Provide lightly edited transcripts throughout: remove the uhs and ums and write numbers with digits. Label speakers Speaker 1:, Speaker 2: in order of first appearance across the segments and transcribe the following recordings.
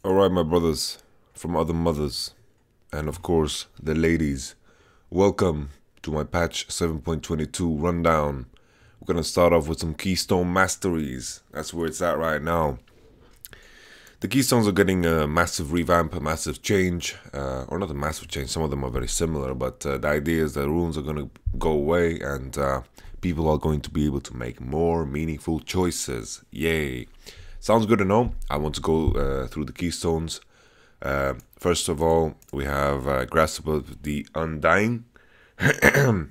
Speaker 1: Alright, my brothers from other mothers, and of course the ladies, welcome to my patch 7.22 rundown. We're gonna start off with some Keystone Masteries. That's where it's at right now. The Keystones are getting a massive revamp, a massive change, or not a massive change, some of them are very similar, but the idea is that runes are gonna go away and people are going to be able to make more meaningful choices. Yay! Sounds good to know. I want to go through the Keystones. First of all, we have Grasp of the Undying. It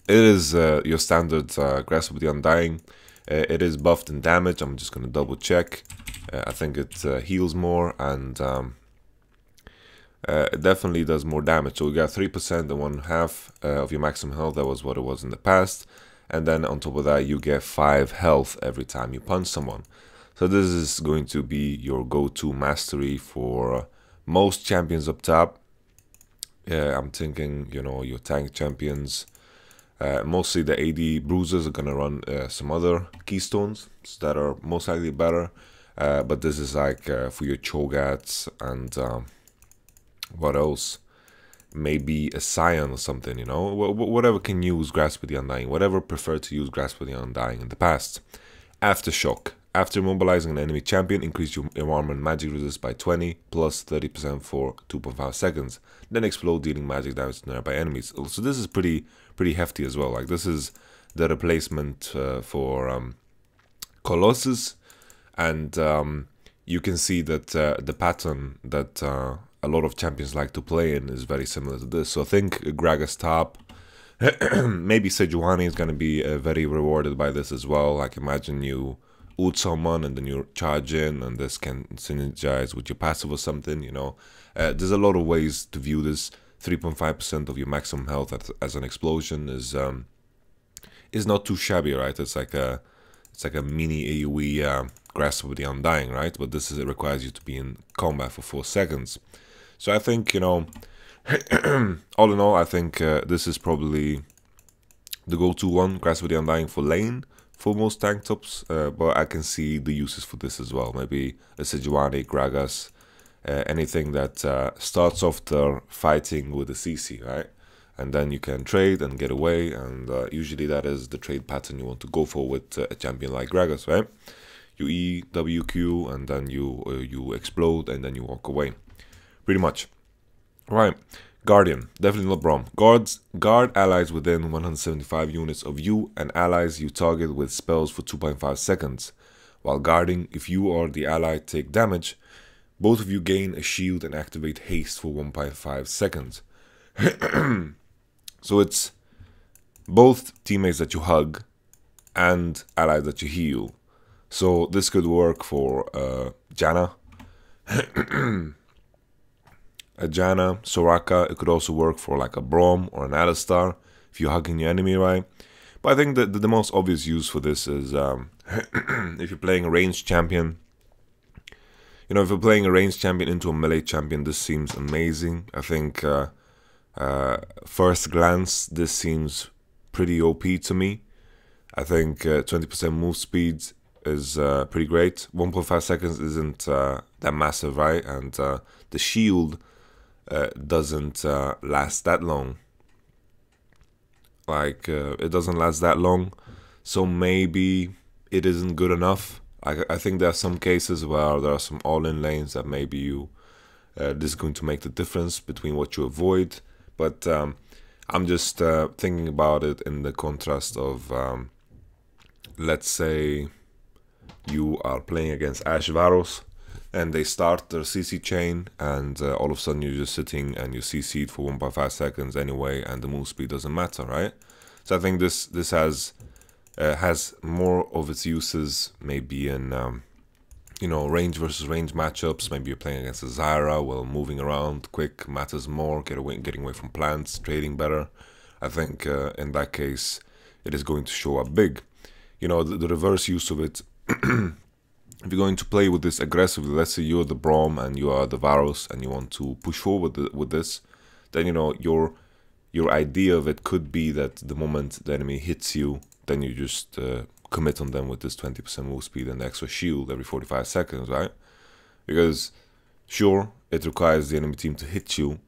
Speaker 1: is your standard Grasp of the Undying. It is buffed in damage. I'm just going to double check. I think it heals more and it definitely does more damage. So we got 3% and 1/2 of your maximum health. That was what it was in the past. And then on top of that, you get 5 health every time you punch someone. So this is going to be your go-to mastery for most champions up top. I'm thinking, you know, your tank champions. Mostly the AD bruisers are going to run some other keystones that are most likely better. But this is like for your Chogats and what else? Maybe a Scion or something, you know? Whatever can use Grasp of the Undying. Whatever preferred to use Grasp of the Undying in the past. Aftershock. After immobilizing an enemy champion, increase your armor and magic resist by 20 plus 30% for 2.5 seconds. Then explode, dealing magic damage to nearby enemies. So this is pretty hefty as well. Like this is the replacement for Colossus, and you can see that the pattern that a lot of champions like to play in is very similar to this. So I think Gragas top. Maybe Sejuani is going to be very rewarded by this as well. Like imagine you ult someone and then you charge in and this can synergize with your passive or something, you know. There's a lot of ways to view this. 3.5% of your maximum health as an explosion is not too shabby, right? It's like a mini AoE Grasp of the Undying, right? But this it requires you to be in combat for 4 seconds. So I think, you know, all in all, I think this is probably the go-to one, Grasp of the Undying for lane. For most tank tops, but I can see the uses for this as well. Maybe a Sejuani, Gragas, anything that starts off the fighting with a CC, right? And then you can trade and get away, and usually that is the trade pattern you want to go for with a champion like Gragas, right? You E, W, Q, and then you explode, and then you walk away. Pretty much. Right. Guardian, definitely not Braum. Guard allies within 175 units of you and allies you target with spells for 2.5 seconds. While guarding, if you or the ally take damage, both of you gain a shield and activate haste for 1.5 seconds. So it's both teammates that you hug and allies that you heal. So this could work for Janna. A Janna, Soraka. It could also work for like a Braum or an Alistar if you're hugging your enemy, right? But I think that the most obvious use for this is if you're playing a ranged champion. You know, if you're playing a ranged champion into a melee champion, this seems amazing. I think first glance, this seems pretty OP to me. I think 20% move speed is pretty great. 1.5 seconds isn't that massive, right? And the shield doesn't last that long. Like it doesn't last that long, so maybe it isn't good enough. I think there are some cases where there are some all-in lanes that maybe you this is going to make the difference between what you avoid. But I'm just thinking about it in the contrast of let's say you are playing against Ash Varos and they start their CC chain, and all of a sudden you're just sitting and you CC'd for 1.5 seconds anyway, and the move speed doesn't matter, right? So I think this has more of its uses maybe in you know, range versus range matchups. Maybe you're playing against a Zyra, well, moving around quick matters more, getting away from plants, trading better. I think in that case it is going to show up big. You know, the reverse use of it. If you're going to play with this aggressively, let's say you're the Braum and you are the Varos and you want to push forward with this, then, you know, your idea of it could be that the moment the enemy hits you, then you just commit on them with this 20% move speed and extra shield every 45 seconds, right? Because Sure, it requires the enemy team to hit you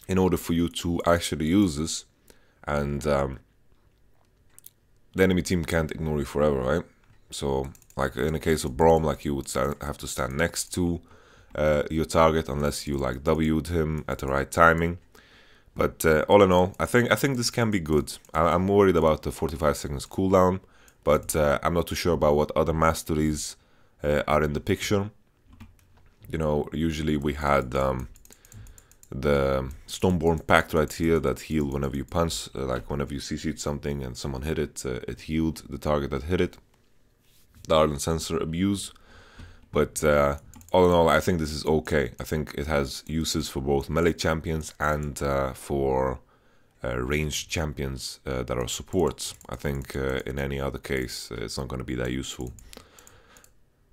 Speaker 1: in order for you to actually use this, and the enemy team can't ignore you forever, right? So, like in the case of Braum, like you would have to stand next to your target unless you like W'd him at the right timing. But all in all, I think this can be good. I'm worried about the 45 seconds cooldown, but I'm not too sure about what other masteries are in the picture. You know, usually we had the Stoneborn Pact right here that healed whenever you punch, like whenever you CC'd something and someone hit it, it healed the target that hit it. The Ardent Sensor abuse, but all in all, I think this is okay. I think it has uses for both melee champions and for ranged champions that are supports. I think in any other case, it's not going to be that useful.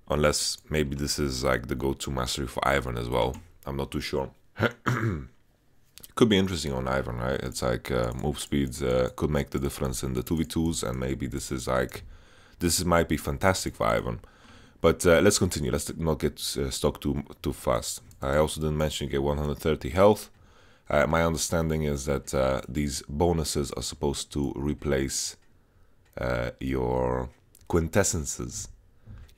Speaker 1: Unless maybe this is like the go-to mastery for Ivern as well. I'm not too sure. Could be interesting on Ivern, right? It's like move speeds could make the difference in the 2v2s, and maybe this is like, might be fantastic for Ivern. But let's continue. Let's not get stuck too fast. I also didn't mention you get 130 health. My understanding is that these bonuses are supposed to replace your quintessences.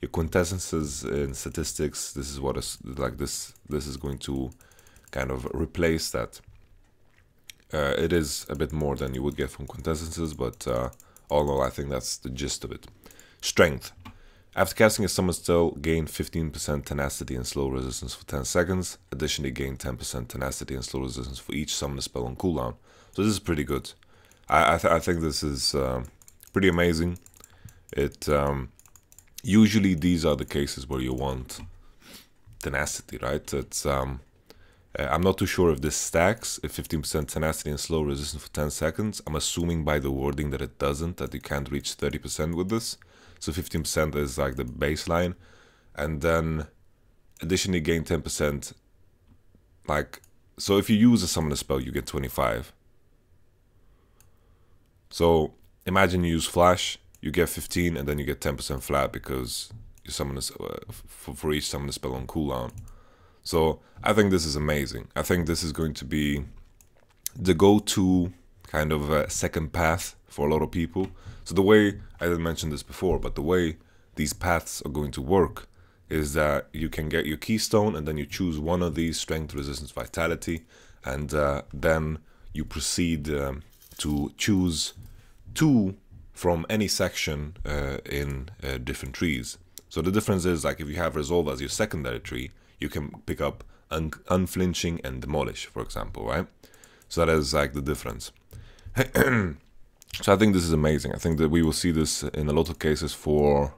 Speaker 1: Your quintessences in statistics. This is what is like this. This is going to kind of replace that. It is a bit more than you would get from quintessences, but all in all, I think that's the gist of it. Strength. After casting a summon spell, gain 15% tenacity and slow resistance for 10 seconds. Additionally, gain 10% tenacity and slow resistance for each summon spell on cooldown. So this is pretty good. I think this is pretty amazing. It usually these are the cases where you want tenacity, right? It's I'm not too sure if this stacks, if 15% tenacity and slow resistance for 10 seconds. I'm assuming by the wording that it doesn't, that you can't reach 30% with this. So 15% is like the baseline, and then additionally gain 10%. Like, so if you use a summoner spell, you get 25. So imagine you use Flash, you get 15, and then you get 10% flat because you summon for each summoner spell on cooldown. So I think this is amazing. I think this is going to be the go-to kind of second path for a lot of people. So the way, I didn't mention this before, but the way these paths are going to work is that you can get your keystone and then you choose one of these, strength, resistance, vitality, and then you proceed to choose two from any section in different trees. So the difference is, like, if you have resolve as your secondary tree, you can pick up unflinching and demolish, for example, right? So that is like the difference. So I think this is amazing. I think that we will see this in a lot of cases for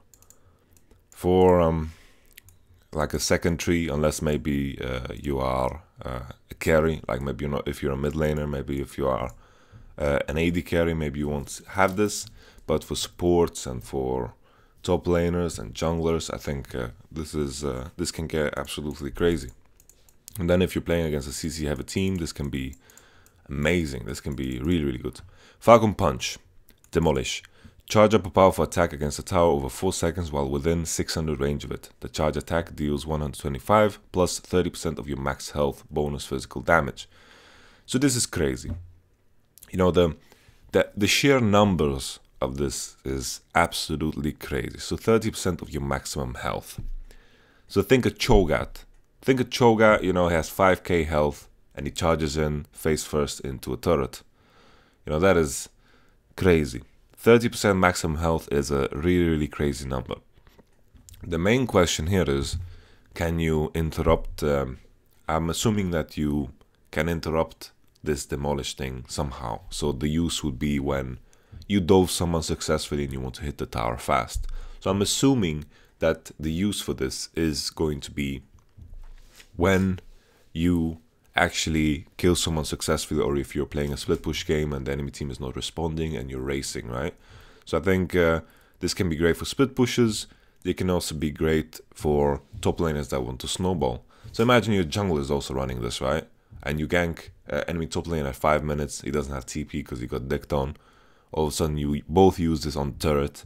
Speaker 1: like a second tree, unless maybe you are a carry, like maybe you're not, if you're a mid laner, maybe if you are an AD carry, maybe you won't have this, but for supports and for top laners and junglers, I think this can get absolutely crazy. And then if you're playing against a CC heavy team, this can be amazing. This can be really, really good. Falcon Punch, demolish. Charge up a powerful attack against a tower over 4 seconds while within 600 range of it. The charge attack deals 125 plus 30% of your max health bonus physical damage. So this is crazy. You know, the sheer numbers of this is absolutely crazy. So 30% of your maximum health. So think of Cho'Gath. Think of Cho'Gath, you know, he has 5k health and he charges in face first into a turret. You know, that is crazy. 30% maximum health is a really, really crazy number. The main question here is, can you interrupt? I'm assuming that you can interrupt this demolish thing somehow. So the use would be when you dove someone successfully and you want to hit the tower fast. So I'm assuming that the use for this is going to be when you actually kill someone successfully, or if you're playing a split push game and the enemy team is not responding and you're racing, right? So I think this can be great for split pushes. They can also be great for top laners that want to snowball. So imagine your jungle is also running this, right? And you gank enemy top lane at 5 minutes. He doesn't have TP because he got decked on. All of a sudden you both use this on turret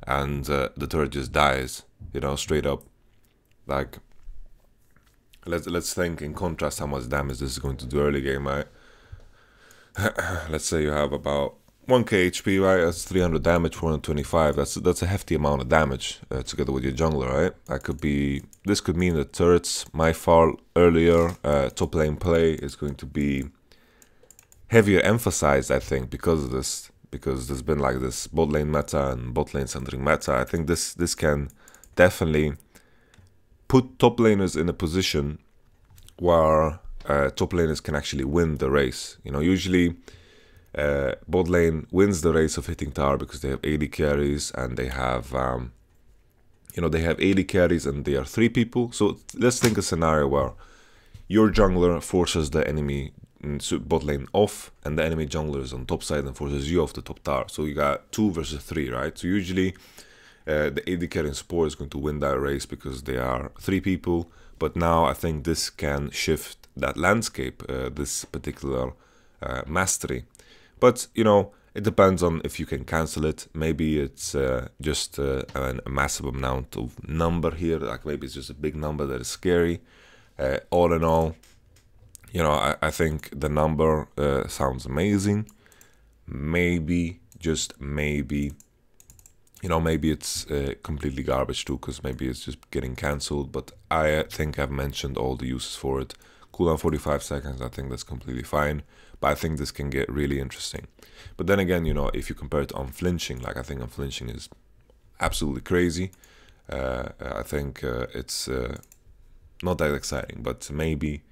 Speaker 1: and the turret just dies, you know, straight up. Like, let's think in contrast how much damage this is going to do early game, right? Let's say you have about 1k HP, right? That's 300 damage, 425. That's a hefty amount of damage together with your jungler, right? This could mean that turrets might fall earlier. Top lane play is going to be heavier emphasized, I think, because of this. Because there's been like this bot lane meta and bot lane centering meta. I think this can definitely put top laners in a position where top laners can actually win the race. You know, usually bot lane wins the race of hitting tower because they have 80 carries and they have, you know, they have 80 carries and they are 3 people. So let's think a scenario where your jungler forces the enemy bot lane off and the enemy jungler is on top side and forces you off the top tower. So you got 2 versus 3, right? So usually the AD carry and support is going to win that race because they are 3 people. But now I think this can shift that landscape, this particular mastery. But, you know, it depends on if you can cancel it. Maybe it's just a massive amount of number here. Like maybe it's just a big number that is scary. All in all, you know, I think the number sounds amazing. Maybe, just maybe, you know, maybe it's completely garbage too, because maybe it's just getting cancelled. But I think I've mentioned all the uses for it. Cooldown 45 seconds, I think that's completely fine. But I think this can get really interesting. But then again, you know, if you compare it to unflinching, like I think unflinching is absolutely crazy. I think it's not that exciting, but maybe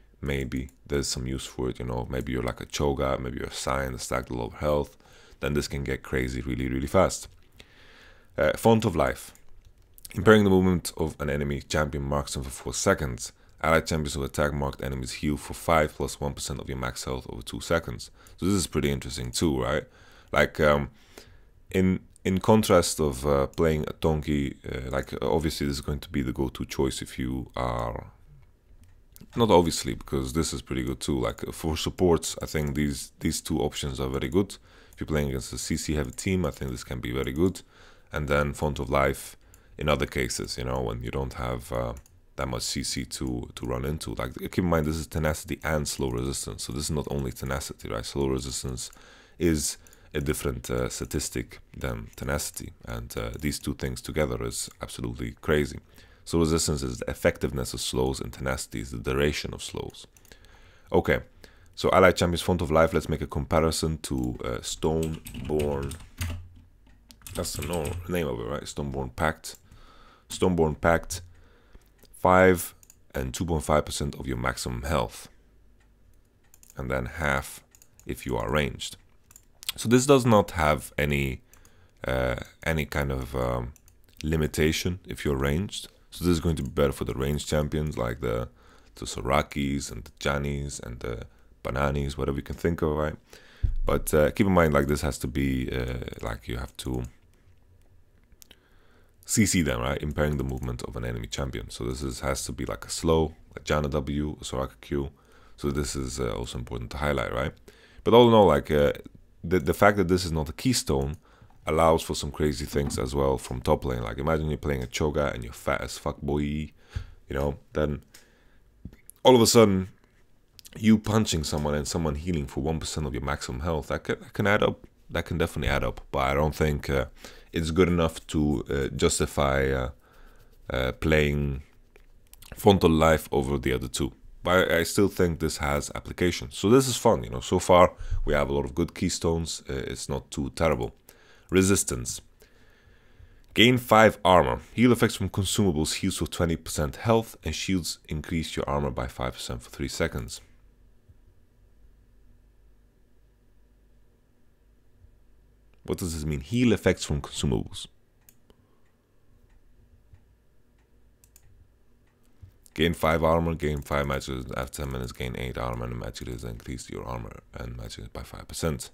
Speaker 1: there's some use for it. You know, maybe you're like a Cho'Gath, maybe you're a Sign, stacked a lot of health. Then this can get crazy really fast. Font of Life. Impairing the movement of an enemy champion marks them for 4 seconds. Allied champions who attack marked enemies heal for 5 plus 1% of your max health over 2 seconds. So this is pretty interesting too, right? Like in contrast of playing a donkey, like obviously this is going to be the go-to choice if you are, not obviously, because this is pretty good too. Like for supports, I think these 2 options are very good. If you're playing against a CC heavy team, I think this can be very good. And then Font of Life in other cases, you know, when you don't have that much CC to run into. Like, keep in mind, this is tenacity and slow resistance. So this is not only tenacity, right? Slow resistance is a different statistic than tenacity. And these 2 things together is absolutely crazy. So resistance is the effectiveness of slows and tenacity is the duration of slows. Okay, so Allied Champions Font of Life, let's make a comparison to Stoneborn. That's the name of it, right? Stoneborn Pact. Stoneborn Pact. 5 and 2.5% of your maximum health, and then half if you are ranged. So this does not have any kind of limitation if you're ranged. So this is going to be better for the ranged champions like the Sorakis and the Jannies and the Bananis, whatever you can think of, right? But keep in mind, like this has to be like you have to CC them, right? Impairing the movement of an enemy champion. So this has to be like a slow, a Janna W, a Soraka Q. So this is also important to highlight, right? But all in all, like the fact that this is not a keystone allows for some crazy things as well from top lane. Like imagine you're playing a Cho'Gath and you're fat as fuck boy, you know, then all of a sudden you punching someone and someone healing for 1% of your maximum health, that can add up. That can definitely add up, but I don't think it's good enough to justify playing Font of Life over the other 2. But I still think this has applications. So this is fun, you know. So far we have a lot of good keystones. It's not too terrible. Resistance. Gain 5 armor. Heal effects from consumables heals for 20% health, and shields increase your armor by 5% for 3 seconds. What does this mean? Heal effects from consumables. Gain 5 armor, gain 5 magic. After 10 minutes, gain 8 armor, and magic is increased your armor and magic by 5%.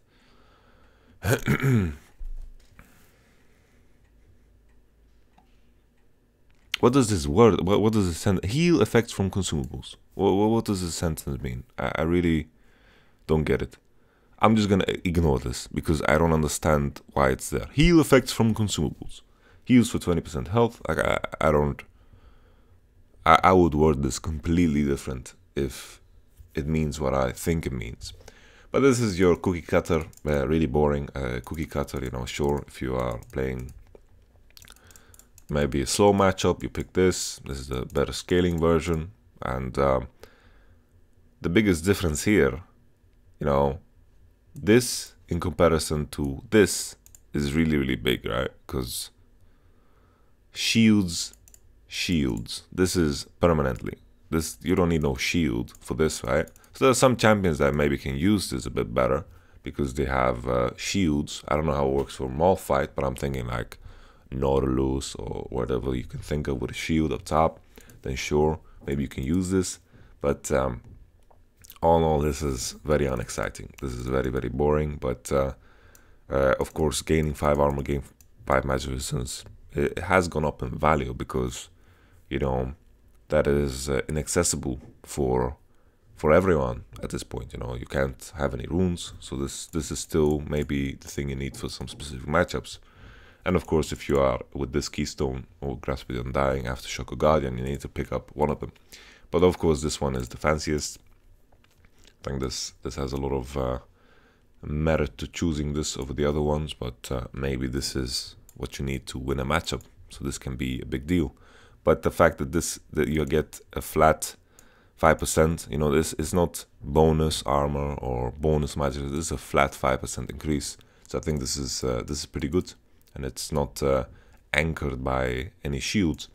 Speaker 1: What does this word? What does this sentence? Heal effects from consumables. What does this sentence mean? I really don't get it. I'm just gonna ignore this because I don't understand why it's there. Heal effects from consumables. Heals for 20% health. Like I I would word this completely different if it means what I think it means. But this is your cookie cutter, really boring cookie cutter, you know. Sure, if you are playing maybe a slow matchup, you pick this. This is the better scaling version. And the biggest difference here, you know, this in comparison to this is really, really big, right? Because shields, this is permanently. This, you don't need no shield for this, right? So there are some champions that maybe can use this a bit better because they have shields. I don't know how it works for Malphite, but I'm thinking like Nautilus or whatever you can think of with a shield up top. Then sure, maybe you can use this. But all in all, this is very unexciting. This is very, very boring. But of course, gaining 5 armor, gaining 5 magic resistance, it has gone up in value because, you know, that is inaccessible for everyone at this point. You know, you can't have any runes, so this is still maybe the thing you need for some specific matchups. And of course, if you are with this Keystone or Grasp of the Undying, Aftershock or Guardian, you need to pick up one of them. But of course, this one is the fanciest. I think this has a lot of merit to choosing this over the other ones, but maybe this is what you need to win a matchup, so this can be a big deal. But the fact that you get a flat 5%, you know, this is not bonus armor or bonus magic. This is a flat 5% increase. So I think this is pretty good, and it's not anchored by any shields.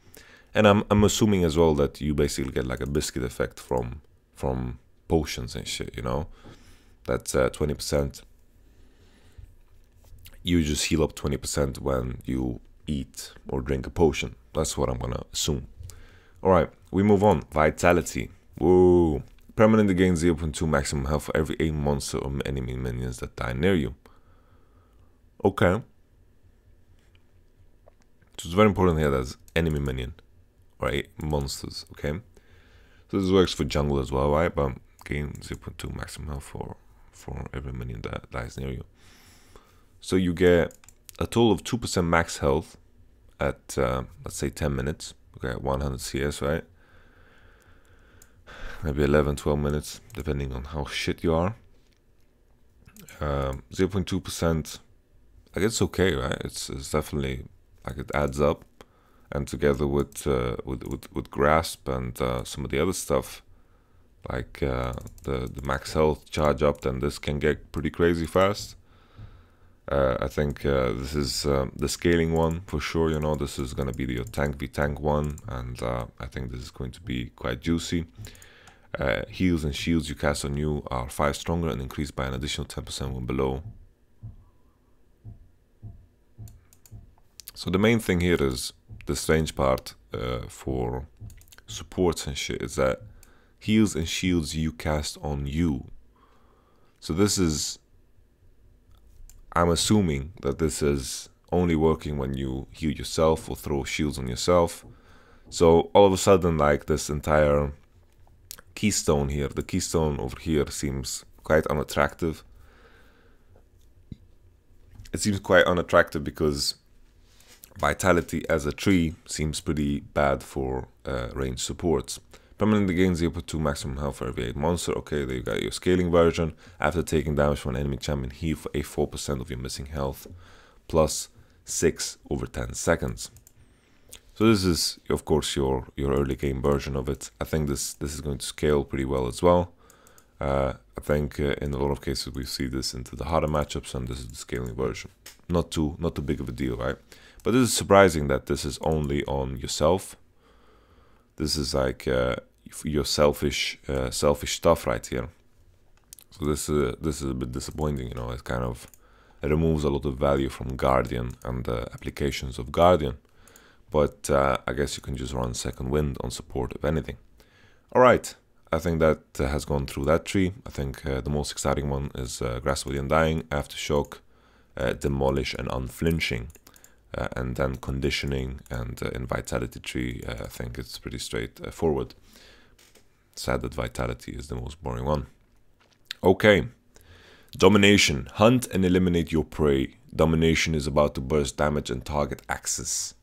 Speaker 1: And I'm assuming as well that you basically get like a biscuit effect from potions and shit. You know, that's 20%. You just heal up 20% when you eat or drink a potion. That's what I'm gonna assume. Alright, we move on. Vitality. Whoa. Permanently gain 0.2 maximum health for every 8 monster or enemy minions that die near you. Okay. So it's very important here that it's enemy minion. Or 8 monsters, okay? So this works for jungle as well, right? But gain 0.2 maximum health for every minion that dies near you. So you get a total of 2% max health at, let's say, 10 minutes. Okay, 100 CS, right? Maybe 11, 12 minutes, depending on how shit you are. 0.2%, like, it's okay, right? It's definitely, like, it adds up. And together with Grasp and some of the other stuff, like the max health charge up, then this can get pretty crazy fast. I think this is the scaling one for sure. You know, this is going to be the tank v tank one, and I think this is going to be quite juicy. Heals and shields you cast on you are 5 stronger and increased by an additional 10% when below. So the main thing here is the strange part for supports and shit is that heals and shields you cast on you. So this is, I'm assuming that this is only working when you heal yourself or throw shields on yourself. So all of a sudden, like, this entire keystone here, the keystone over here, seems quite unattractive. It seems quite unattractive because vitality as a tree seems pretty bad for range supports. Permanently gain 0.2 maximum health for every 8 monster. Okay, there you got your scaling version. After taking damage from an enemy champion, heal for a 4% of your missing health, plus 6 over 10 seconds. So this is, of course, your early game version of it. I think this is going to scale pretty well as well. I think in a lot of cases we see this into the harder matchups, and this is the scaling version. Not too big of a deal, right? But this is surprising that this is only on yourself. This is like your selfish stuff right here. So this is a bit disappointing, you know. It kind of removes a lot of value from Guardian and the applications of Guardian. But I guess you can just run Second Wind on support if anything. All right, I think that has gone through that tree. I think the most exciting one is Grasp of the Undying, Aftershock, Demolish, and Unflinching. And then Conditioning and in Vitality Tree, I think it's pretty straightforward. Sad that Vitality is the most boring one. Okay, Domination. Hunt and eliminate your prey. Domination is about to burst damage and target axis.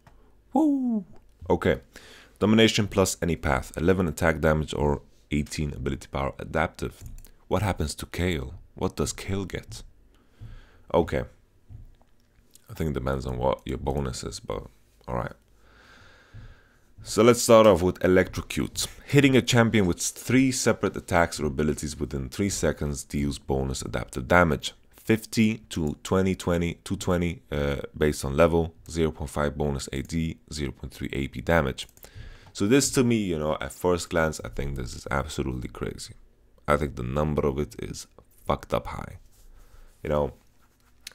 Speaker 1: Woo! Okay, Domination plus any path, 11 attack damage or 18 ability power adaptive. What happens to Kale? What does Kale get? Okay. I think it depends on what your bonus is, but alright. So let's start off with Electrocute. Hitting a champion with 3 separate attacks or abilities within 3 seconds deals bonus adaptive damage. 50 to 20, 20, 220 based on level, 0.5 bonus AD, 0.3 AP damage. So this to me, you know, at first glance, I think this is absolutely crazy. I think the number of it is fucked up high. You know,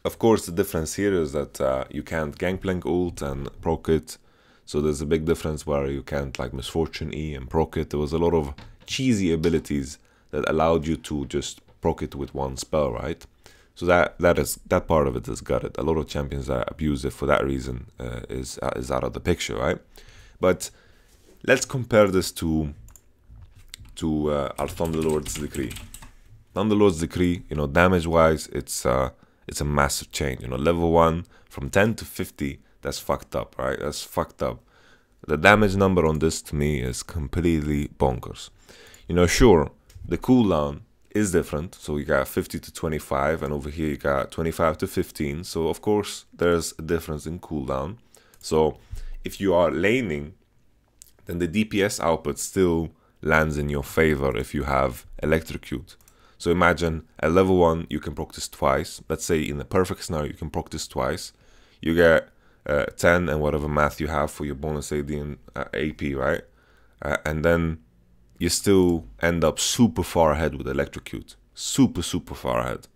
Speaker 1: of course the difference here is that you can't Gangplank ult and proc it. So there's a big difference where you can't like Misfortune E and proc it. There was a lot of cheesy abilities that allowed you to just proc it with one spell, right? So that part of it is gutted. A lot of champions that abuse it for that reason is out of the picture, right? But let's compare this to our Thunderlord's Decree. Thunderlord's Decree, you know, damage-wise, it's a massive change. You know, level 1 from 10 to 50, that's fucked up, right? That's fucked up. The damage number on this to me is completely bonkers. You know, sure, the cooldown is different. So you got 50 to 25, and over here you got 25 to 15. So of course there's a difference in cooldown. So if you are laning, then the DPS output still lands in your favor if you have Electrocute. So imagine at level 1 you can proc this twice. Let's say in the perfect scenario you can proc this twice. You get 10 and whatever math you have for your bonus AD and AP, right? And then you still end up super far ahead with Electrocute. Super far ahead.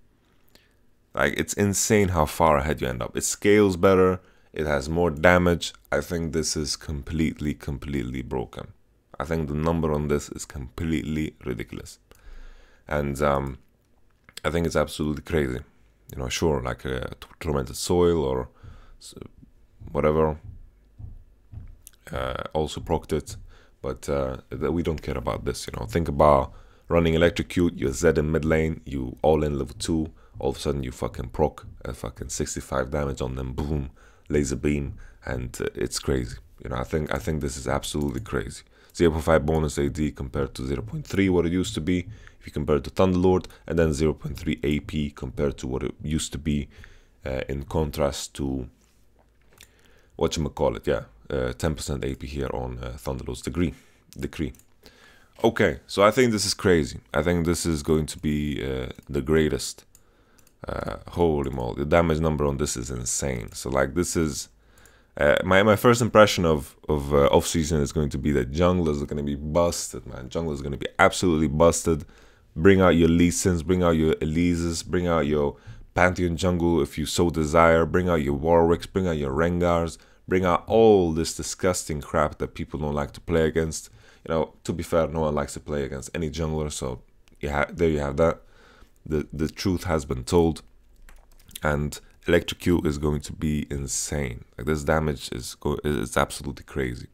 Speaker 1: Like, it's insane how far ahead you end up. It scales better. It has more damage. I think this is completely broken. I think the number on this is completely ridiculous. And I think it's absolutely crazy. You know, sure, like a Tormented Soil or whatever. Also procced it. But we don't care about this, you know. Think about running Electrocute, you're Z in mid lane, you all in level 2, all of a sudden you fucking proc a fucking 65 damage on them, boom, laser beam, and it's crazy. You know, I think this is absolutely crazy. 0.5 bonus AD compared to 0.3 what it used to be, if you compare it to Thunderlord, and then 0.3 AP compared to what it used to be in contrast to whatchamacallit, yeah. 10% AP here on Thunderlord's Decree. Okay, so I think this is crazy. I think this is going to be the greatest. Holy moly, the damage number on this is insane. So like, this is my first impression of off season is going to be that junglers are going to be busted, man. Junglers are going to be absolutely busted. Bring out your Lee Sins, bring out your Elises, bring out your Pantheon jungle if you so desire. Bring out your Warwicks, bring out your Rengars. Bring out all this disgusting crap that people don't like to play against. You know, to be fair, no one likes to play against any jungler, so yeah, there you have that. The truth has been told, and Electrocute is going to be insane. Like, this damage is absolutely crazy.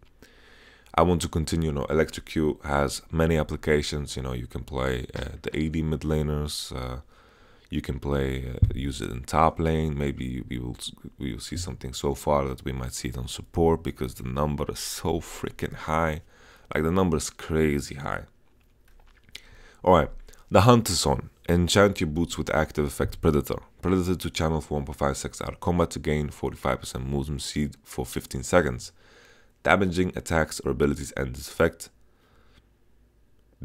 Speaker 1: I want to continue. You know, Electrocute has many applications. You know, you can play the AD mid laners. You can play, use it in top lane. Maybe we will see something so far that we might see it on support, because the number is so freaking high. Like, the number is crazy high. Alright, the Hunt is on. Enchant your boots with active effect Predator. Predator to channel for 1.5 seconds out of combat to gain 45% movement speed for 15 seconds. Damaging attacks or abilities end this effect.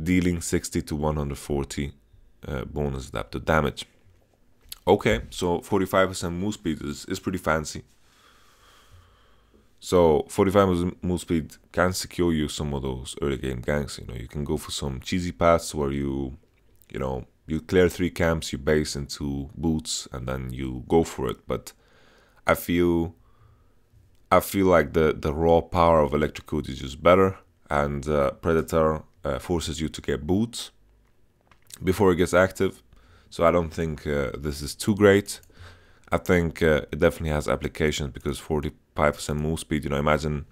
Speaker 1: Dealing 60 to 140 bonus adaptive damage. Okay, so 45% move speed is pretty fancy. So 45% move speed can secure you some of those early game ganks. You know, you can go for some cheesy paths where you clear 3 camps, you base into boots, and then you go for it. But I feel like the raw power of Electrocute is just better, and Predator forces you to get boots before it gets active. So I don't think this is too great. I think it definitely has applications, because 45% move speed, you know, imagine,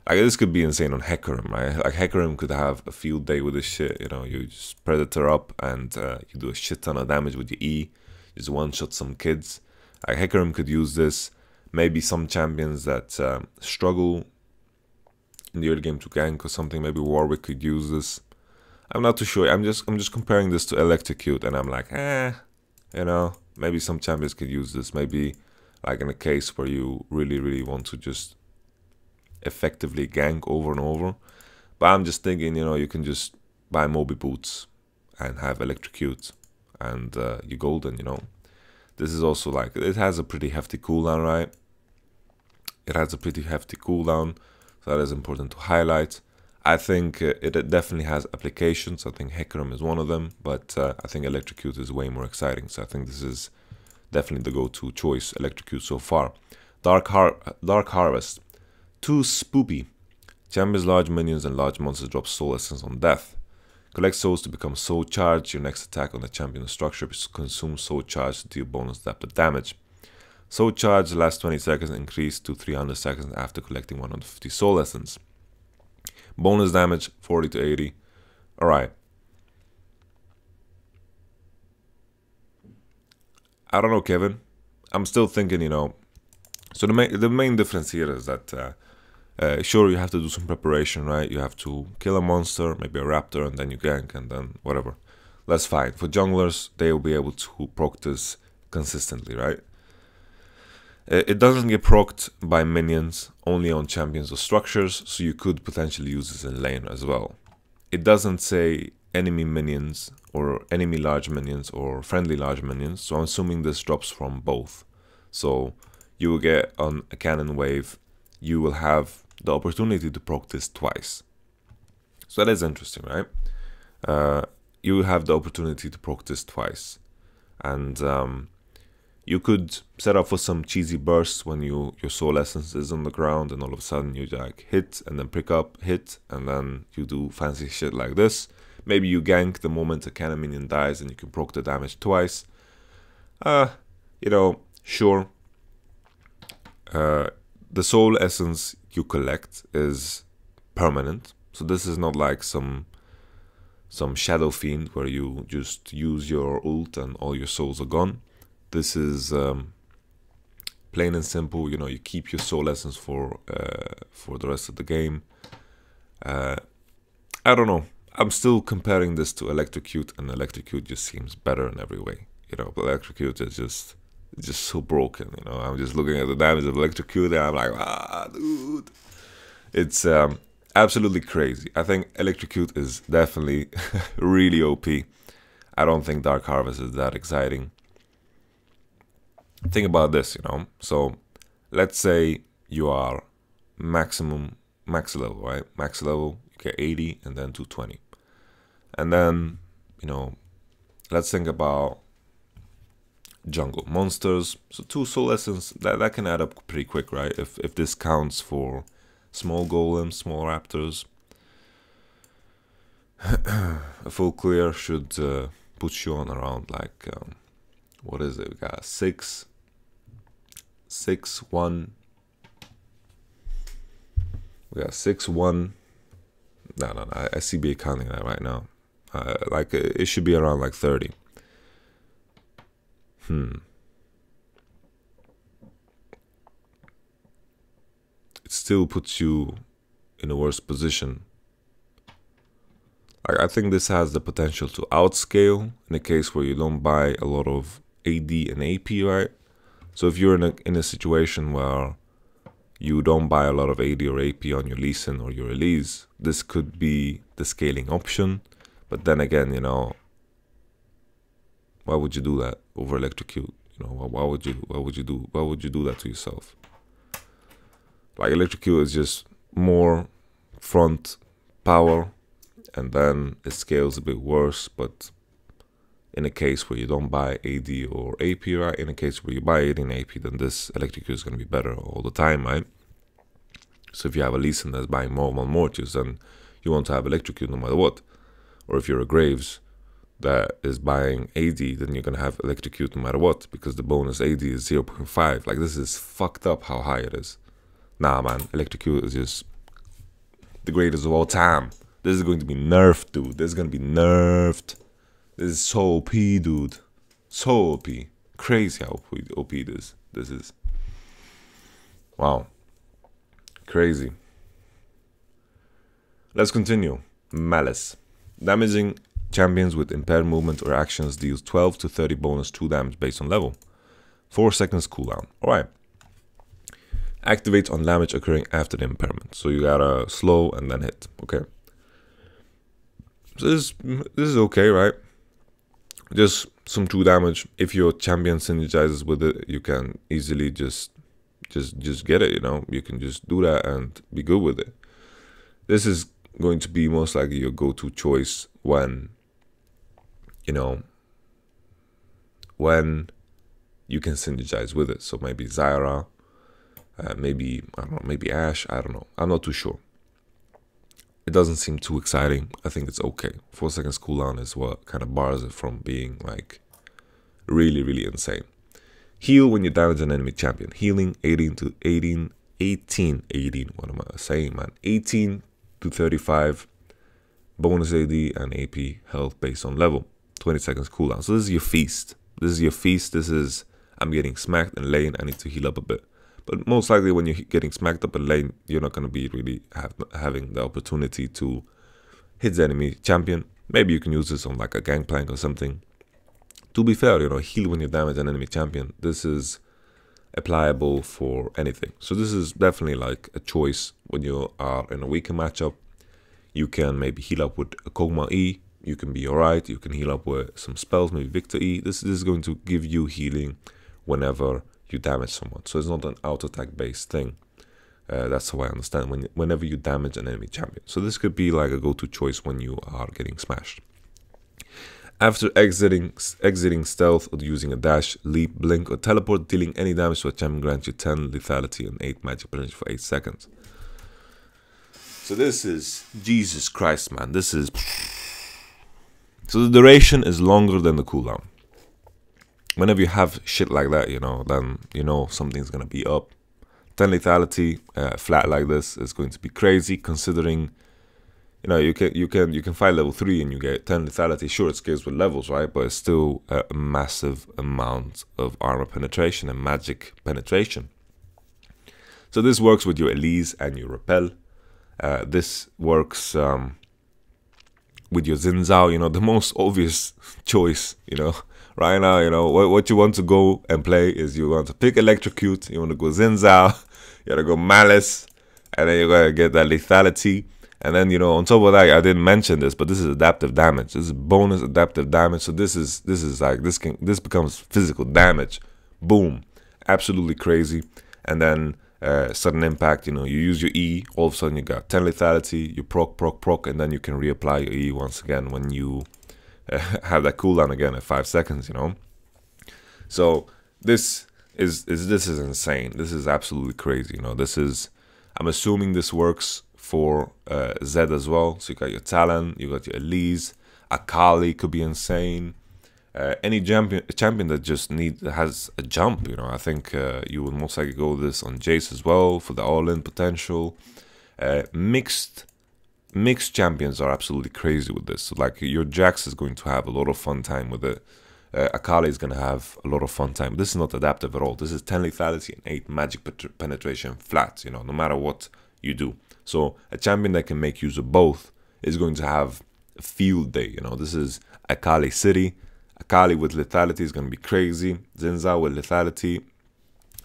Speaker 1: like, this could be insane on Hecarim, right? Like, Hecarim could have a field day with this shit, you know, you just Predator up and you do a shit ton of damage with your E, just one-shot some kids. Like, Hecarim could use this. Maybe some champions that struggle in the early game to gank or something. Maybe Warwick could use this. I'm not too sure. I'm just comparing this to Electrocute, and I'm like, you know, maybe some champions could use this. Maybe like in a case where you really want to just effectively gank over and over. But I'm just thinking, you know, you can just buy Moby Boots and have Electrocute, and you're golden, you know. This is also like, it has a pretty hefty cooldown, right? It has a pretty hefty cooldown, so that is important to highlight. I think it definitely has applications. I think Hecarim is one of them, but I think Electrocute is way more exciting. So I think this is definitely the go-to choice, Electrocute so far. Dark Harvest. Too spoopy. Champions large minions and large monsters drop soul essence on death. Collect souls to become soul charged. Your next attack on the champion structure consumes soul charge to deal bonus adapted damage. Soul charge lasts 20 seconds, increased to 300 seconds after collecting 150 soul essence. Bonus damage 40 to 80. Alright. I don't know, Kevin. I'm still thinking, you know. So the main difference here is that sure, you have to do some preparation, right? You have to kill a monster, maybe a raptor, and then you gank, and then whatever. That's fine. For junglers, they will be able to proc this consistently, right? It doesn't get procced by minions, only on champions or structures, so you could potentially use this in lane as well. It doesn't say enemy minions, or enemy large minions, or friendly large minions, so I'm assuming this drops from both. So you will get on a cannon wave, you will have the opportunity to proc this twice. So that is interesting, right? You have the opportunity to proc this twice. And you could set up for some cheesy bursts when your soul essence is on the ground, and all of a sudden you like hit and then pick up, hit, and then you do fancy shit like this. Maybe you gank the moment a cannon minion dies and you can proc the damage twice. You know, sure. The soul essence you collect is permanent, so this is not like some Shadow Fiend where you just use your ult and all your souls are gone. This is plain and simple. You know, you keep your soul essence for the rest of the game. I don't know. I'm still comparing this to Electrocute, and Electrocute just seems better in every way. You know, but Electrocute is just so broken. You know, I'm just looking at the damage of Electrocute, and I'm like, dude, it's absolutely crazy. I think Electrocute is definitely really OP. I don't think Dark Harvest is that exciting. Think about this, you know. So let's say you are max level, right? Max level, you get 80 and then 220. And then, you know, let's think about jungle monsters. So 2 soul essence, that can add up pretty quick, right? If this counts for small golems, small raptors. A full clear should put you on around like what is it? We got 6, 1. We got 6, 1. No. I see be counting that right now. Like it should be around like 30. It still puts you in a worse position. I think this has the potential to outscale in a case where you don't buy a lot of AD and AP, right? So if you're in a situation where you don't buy a lot of AD or AP on your Lee Sin or your Elise, this could be the scaling option. But then again, you know, why would you do that over Electrocute? You know, why would you do that to yourself? Like Electrocute is just more front power, and then it scales a bit worse. But in a case where you don't buy AD or AP, right? In a case where you buy AD and AP, then this Electrocute is going to be better all the time, right? So if you have a Lee Sin that's buying more Mortius, then you want to have Electrocute no matter what. Or if you're a Graves that is buying AD, then you're going to have Electrocute no matter what, because the bonus AD is 0.5. Like, this is fucked up how high it is. Nah, man, Electrocute is just the greatest of all time. This is going to be nerfed, dude. This is going to be nerfed. This is so OP, dude. So OP. Crazy how OP this is. Wow. Crazy. Let's continue. Malice. Damaging champions with impaired movement or actions deals 12 to 30 bonus 2 damage based on level. 4 seconds cooldown. Alright. Activates on damage occurring after the impairment. So you gotta slow and then hit. Okay. So this is okay, right? Just some 2 damage. If your champion synergizes with it, you can easily just get it, you know. You can just do that and be good with it. This is going to be most likely your go-to choice when, you know, when you can synergize with it. So maybe Zyra, maybe, I don't know, maybe Ashe, I don't know. I'm not too sure. It doesn't seem too exciting. I think it's okay. 4 seconds cooldown is what kind of bars it from being like really, really insane. Heal when you damage an enemy champion. Healing 18, what am I saying, man? 18 to 35 bonus AD and AP health based on level. 20 seconds cooldown. So this is your feast. This is your feast. This is, I'm getting smacked in lane. I need to heal up a bit. But most likely when you're getting smacked up in lane, you're not going to be really having the opportunity to hit the enemy champion. Maybe you can use this on like a gangplank or something. To be fair, you know, heal when you damage an enemy champion. This is applicable for anything. So this is definitely like a choice when you are in a weaker matchup. You can maybe heal up with a Kog'Maw E. You can be alright. You can heal up with some spells, maybe Victor E. This is going to give you healing whenever you damage someone. So it's not an auto attack based thing. That's how I understand whenever you damage an enemy champion. So this could be like a go-to choice when you are getting smashed. After exiting stealth or using a dash, leap, blink, or teleport, dealing any damage to a champion grants you 10 lethality and 8 magic penalty for 8 seconds. So this is, Jesus Christ, man. This is, so the duration is longer than the cooldown. Whenever you have shit like that, you know, then you know something's gonna be up. 10 lethality, flat like this is going to be crazy, considering, you know, you can fight level 3 and you get 10 lethality. Sure, it scales with levels, right? But it's still a massive amount of armor penetration and magic penetration. So this works with your Elise and your Repel. This works with your Xin Zhao, you know, the most obvious choice, you know. Right now, you know, what you want to go and play is you want to pick Electrocute, you want to go Xin Zhao, you gotta go Malice, and then you gotta get that lethality. And then, you know, on top of that, I didn't mention this, but this is adaptive damage. This is bonus adaptive damage. So this is like, this becomes physical damage. Boom. Absolutely crazy. And then sudden impact, you know, you use your E, all of a sudden you got 10 lethality, you proc, and then you can reapply your E once again when you have that cooldown again at 5 seconds, you know. So this is insane. This is absolutely crazy, you know. This is, I'm assuming this works for Zed as well. So you got your Talon, you got your Elise, Akali could be insane. Any champion that just has a jump, you know. I think you would most likely go this on Jace as well for the all-in potential. Mixed champions are absolutely crazy with this. So like your Jax is going to have a lot of fun time with it. Akali is going to have a lot of fun time. This is not adaptive at all. This is 10 lethality and 8 magic penetration flat, you know, no matter what you do. So a champion that can make use of both is going to have a field day, you know. This is Akali City. Akali with lethality is going to be crazy. Xin Zhao with lethality.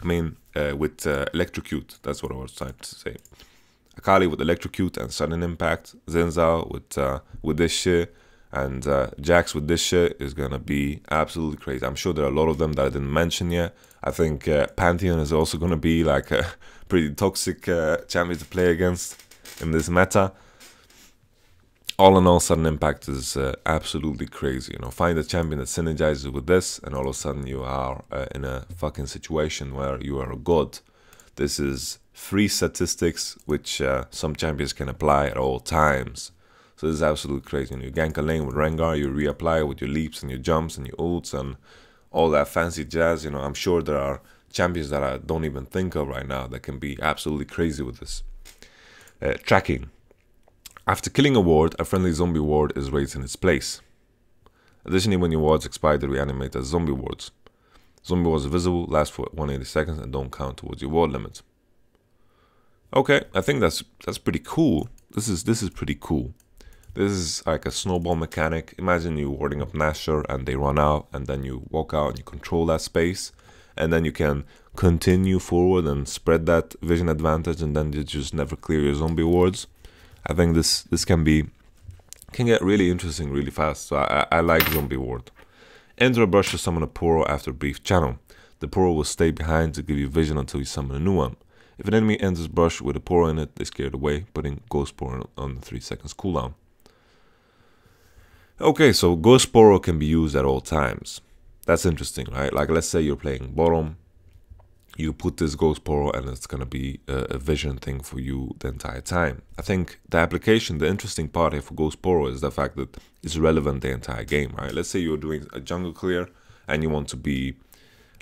Speaker 1: I mean, with Electrocute. That's what I was trying to say. Akali with Electrocute and Sudden Impact. Xin Zhao with this shit. And Jax with this shit is going to be absolutely crazy. I'm sure there are a lot of them that I didn't mention yet. I think Pantheon is also going to be like a pretty toxic champion to play against in this meta. All in all, Sudden Impact is absolutely crazy. You know, find a champion that synergizes with this, and all of a sudden you are in a fucking situation where you are a god. This is free statistics, which some champions can apply at all times. So this is absolutely crazy. You gank a lane with Rengar, you reapply with your leaps and your jumps and your ults and all that fancy jazz. You know, I'm sure there are champions that I don't even think of right now that can be absolutely crazy with this. Tracking. After killing a ward, a friendly zombie ward is raised in its place. Additionally, when your wards expire, they reanimate as zombie wards. Zombie wards are visible, last for 180 seconds, and don't count towards your ward limit. Okay, I think that's pretty cool. this is pretty cool. This is like a snowball mechanic. Imagine you warding up Nasher and they run out, and then you walk out and you control that space, and then you can continue forward and spread that vision advantage, and then you just never clear your zombie wards. I think this can get really interesting really fast. So I like zombie ward. Enter a brush to summon a Poro after a brief channel. The Poro will stay behind to give you vision until you summon a new one. If an enemy enters brush with a Poro in it, they scare it away, putting Ghost Poro on the 3 seconds cooldown. Okay, so Ghost Poro can be used at all times. That's interesting, right? Like, let's say you're playing bottom, you put this Ghost Poro and it's gonna be a vision thing for you the entire time. I think the application, the interesting part here for Ghost Poro is the fact that it's relevant the entire game, right? Let's say you're doing a jungle clear and you want to be,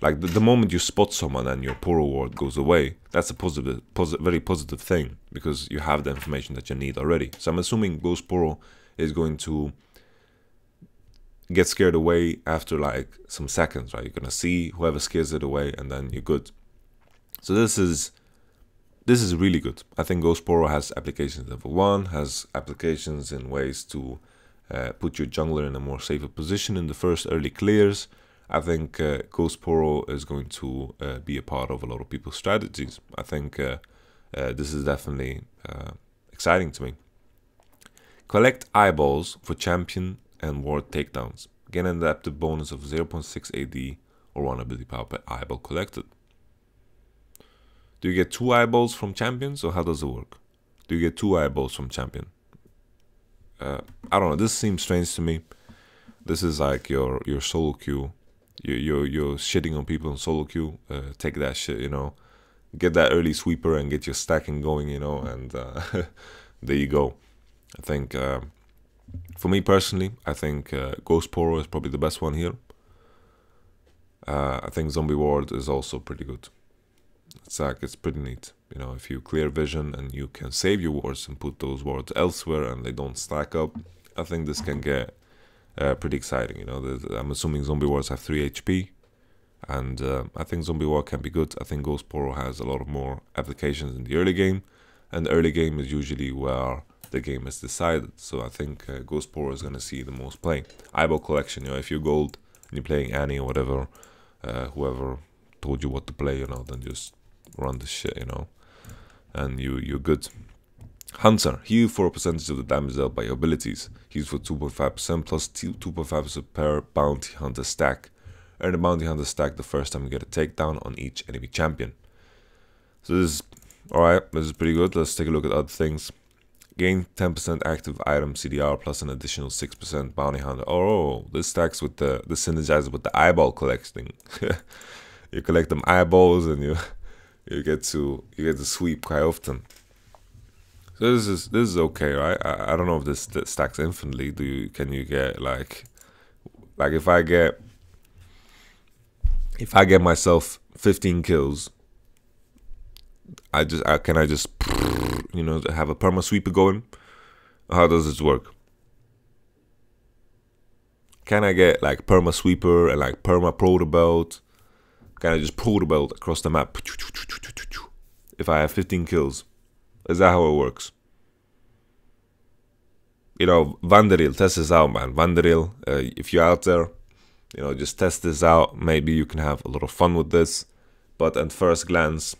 Speaker 1: like, the moment you spot someone and your Poro ward goes away, that's a very positive thing, because you have the information that you need already. So I'm assuming Ghost Poro is going to get scared away after like some seconds, right? You're gonna see whoever scares it away, and then you're good. So this is really good. I think Ghost Poro has applications level 1, has applications in ways to put your jungler in a more safer position in the first early clears. I think Ghost Poro is going to be a part of a lot of people's strategies. I think this is definitely exciting to me. Collect eyeballs for champion and ward takedowns. Gain an adaptive bonus of 0.6 AD or 1 ability power per eyeball collected. Do you get 2 eyeballs from champions, or how does it work? Do you get 2 eyeballs from champion? I don't know. This seems strange to me. This is like your solo queue. You're shitting on people in solo queue. Take that shit, you know. Get that early sweeper and get your stacking going, you know. And there you go. I think for me personally, I think Ghost Poro is probably the best one here. I think Zombie Ward is also pretty good. It's pretty neat. You know, if you clear vision and you can save your wards and put those wards elsewhere and they don't stack up, I think this can get pretty exciting. You know, I'm assuming Zombie Wards have 3 HP, and I think Zombie Ward can be good. I think Ghost Poro has a lot of more applications in the early game, and the early game is usually where the game is decided. So I think Ghost Poro is going to see the most play. Eyeball collection, you know, if you're gold and you're playing Annie or whatever, whoever told you what to play, you know, then just run this shit, you know, and you're good. Hunter, heal for a percentage of the damage dealt by your abilities. Heals for 2.5% plus 2.5% per bounty hunter stack. Earn a bounty hunter stack the first time you get a takedown on each enemy champion. So this is alright, this is pretty good. Let's take a look at other things. Gain 10% active item CDR plus an additional 6% bounty hunter. Oh, this stacks with the synergizes with the eyeball collecting. You collect them eyeballs and you get to sweep quite often. So this is okay, right? I don't know if this stacks infinitely. Can you get like if I get myself 15 kills, can I just you know, have a perma sweeper going? How does this work? Can I get like perma sweeper and like perma pro the belt? Can I just pro the belt across the map if I have 15 kills? Is that how it works? You know, Vanderil, test this out, man. Vanderil, if you're out there, you know, just test this out. Maybe you can have a lot of fun with this. But at first glance,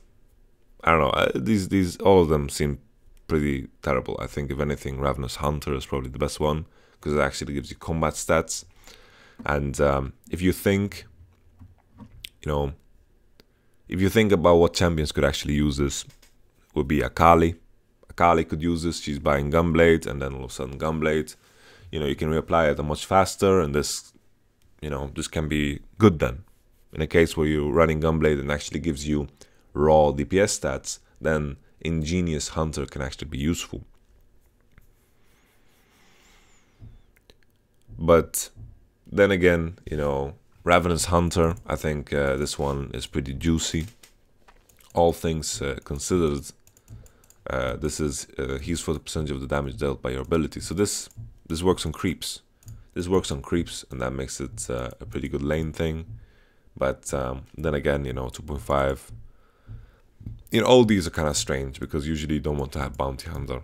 Speaker 1: I don't know. These all of them seem pretty terrible. I think if anything, Ravenous Hunter is probably the best one because it actually gives you combat stats. And if you think, you know, if you think about what champions could actually use this, would be Akali. Akali could use this. She's buying Gunblade, and then all of a sudden Gunblade, you know, you can reapply it much faster, and this, you know, this can be good then. In a case where you're running Gunblade and actually gives you raw DPS stats, then Ingenious Hunter can actually be useful. But then again, you know, Ravenous Hunter, I think this one is pretty juicy. All things considered, this is heals for the percentage of the damage dealt by your ability. So this works on creeps. This works on creeps, and that makes it a pretty good lane thing. But then again, you know, 2.5. You know, all these are kind of strange because usually you don't want to have bounty hunter.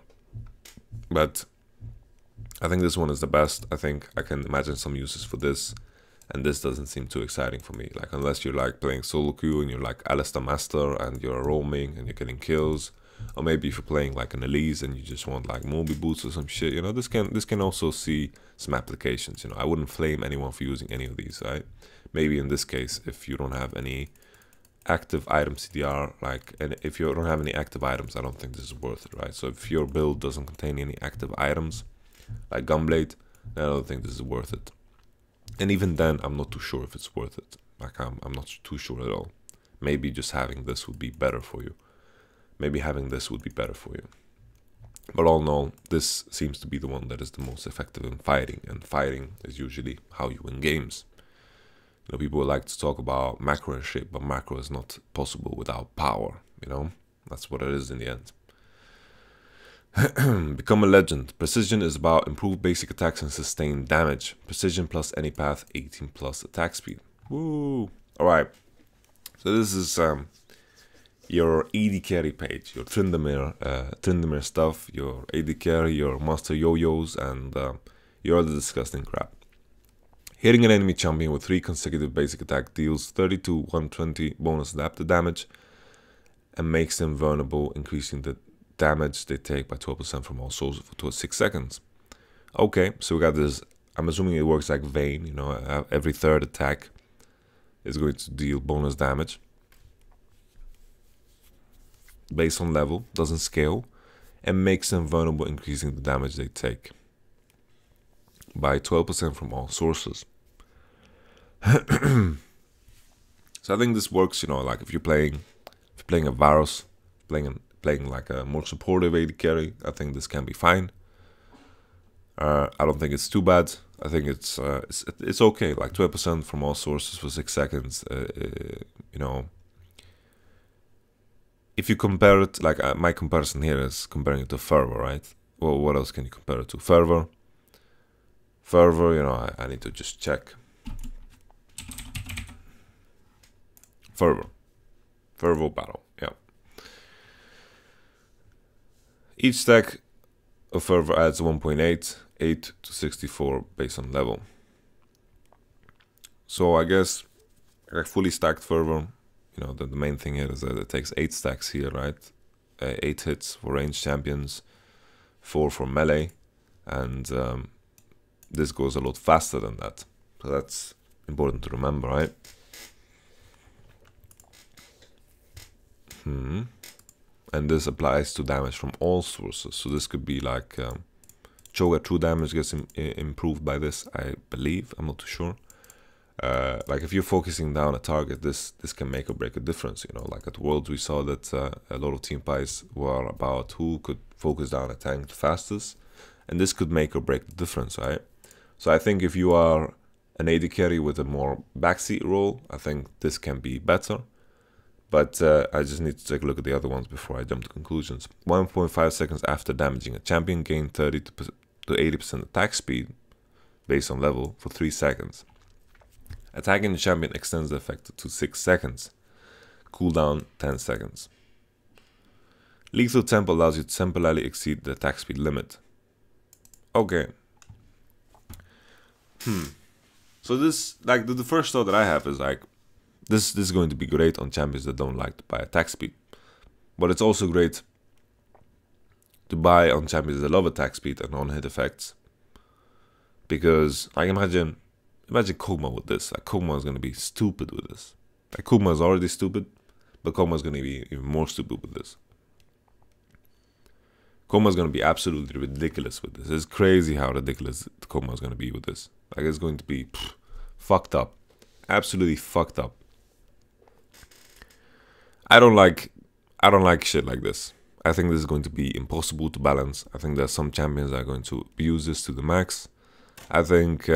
Speaker 1: But I think this one is the best. I think I can imagine some uses for this, and this doesn't seem too exciting for me. Like, unless you're like playing solo queue and you're like Alistair Master and you're roaming and you're getting kills, or maybe if you're playing like an Elise and you just want like Moby boots or some shit, you know, this can also see some applications. You know, I wouldn't flame anyone for using any of these, right? Maybe in this case, if you don't have any active item CDR, like, and if you don't have any active items, I don't think this is worth it, right? So if your build doesn't contain any active items like Gunblade, then I don't think this is worth it. And even then, I'm not too sure if it's worth it. Like, I'm not too sure at all. Maybe just having this would be better for you. Maybe having this would be better for you. But all in all, this seems to be the one that is the most effective in fighting, and fighting is usually how you win games. You know, people like to talk about macro and shit, but macro is not possible without power, you know? That's what it is in the end. Become a legend. Precision is about improved basic attacks and sustained damage. Precision plus any path, 18 plus attack speed. Woo! Alright. So this is your AD carry page, your Tryndamere stuff, your AD carry, your master yo-yos, and your other disgusting crap. Hitting an enemy champion with 3 consecutive basic attack deals 30 to 120 bonus adapted damage and makes them vulnerable, increasing the damage they take by 12% from all sources for 6 seconds. Okay, so we got this. I'm assuming it works like Vayne, you know, every third attack is going to deal bonus damage. Based on level, doesn't scale, and makes them vulnerable, increasing the damage they take by 12% from all sources. So I think this works, you know, like if you're playing a Varus, playing like a more supportive AD carry, I think this can be fine. I don't think it's too bad. I think it's okay, like 12% from all sources for 6 seconds. You know, if you compare it, like my comparison here is comparing it to Fervor, right? Well, what else can you compare it to? Fervor, you know, I need to just check. Fervor battle, yeah. Each stack of Fervor adds 1.8, 8 to 64 based on level. So I guess like fully stacked Fervor, you know, the main thing here is that it takes 8 stacks here, right? 8 hits for ranged champions, 4 for melee, and this goes a lot faster than that. So that's important to remember, right? And this applies to damage from all sources. So this could be like Choga true damage gets improved by this, I believe. I'm not too sure. Like if you're focusing down a target, this can make or break a difference. You know, like at Worlds we saw that a lot of team fights were about who could focus down a tank the fastest, and this could make or break the difference, right? So I think if you are an AD carry with a more backseat role, I think this can be better. But I just need to take a look at the other ones before I jump to conclusions. 1.5 seconds after damaging a champion, gain 30 to 80% attack speed based on level for 3 seconds. Attacking the champion extends the effect to 6 seconds. Cooldown 10 seconds. Lethal tempo allows you to temporarily exceed the attack speed limit. Okay. So this, like the first thought that I have is like, this is going to be great on champions that don't like to buy attack speed. But it's also great to buy on champions that love attack speed and on-hit effects. Because, like, imagine Kog'Maw with this. Like, Kog'Maw is going to be stupid with this. Like, Kog'Maw is already stupid, but Kog'Maw is going to be even more stupid with this. Kog'Maw is going to be absolutely ridiculous with this. It's crazy how ridiculous Kog'Maw is going to be with this. Like, it's going to be fucked up. Absolutely fucked up. I don't like shit like this. I think this is going to be impossible to balance. I think there's some champions that are going to abuse this to the max. I think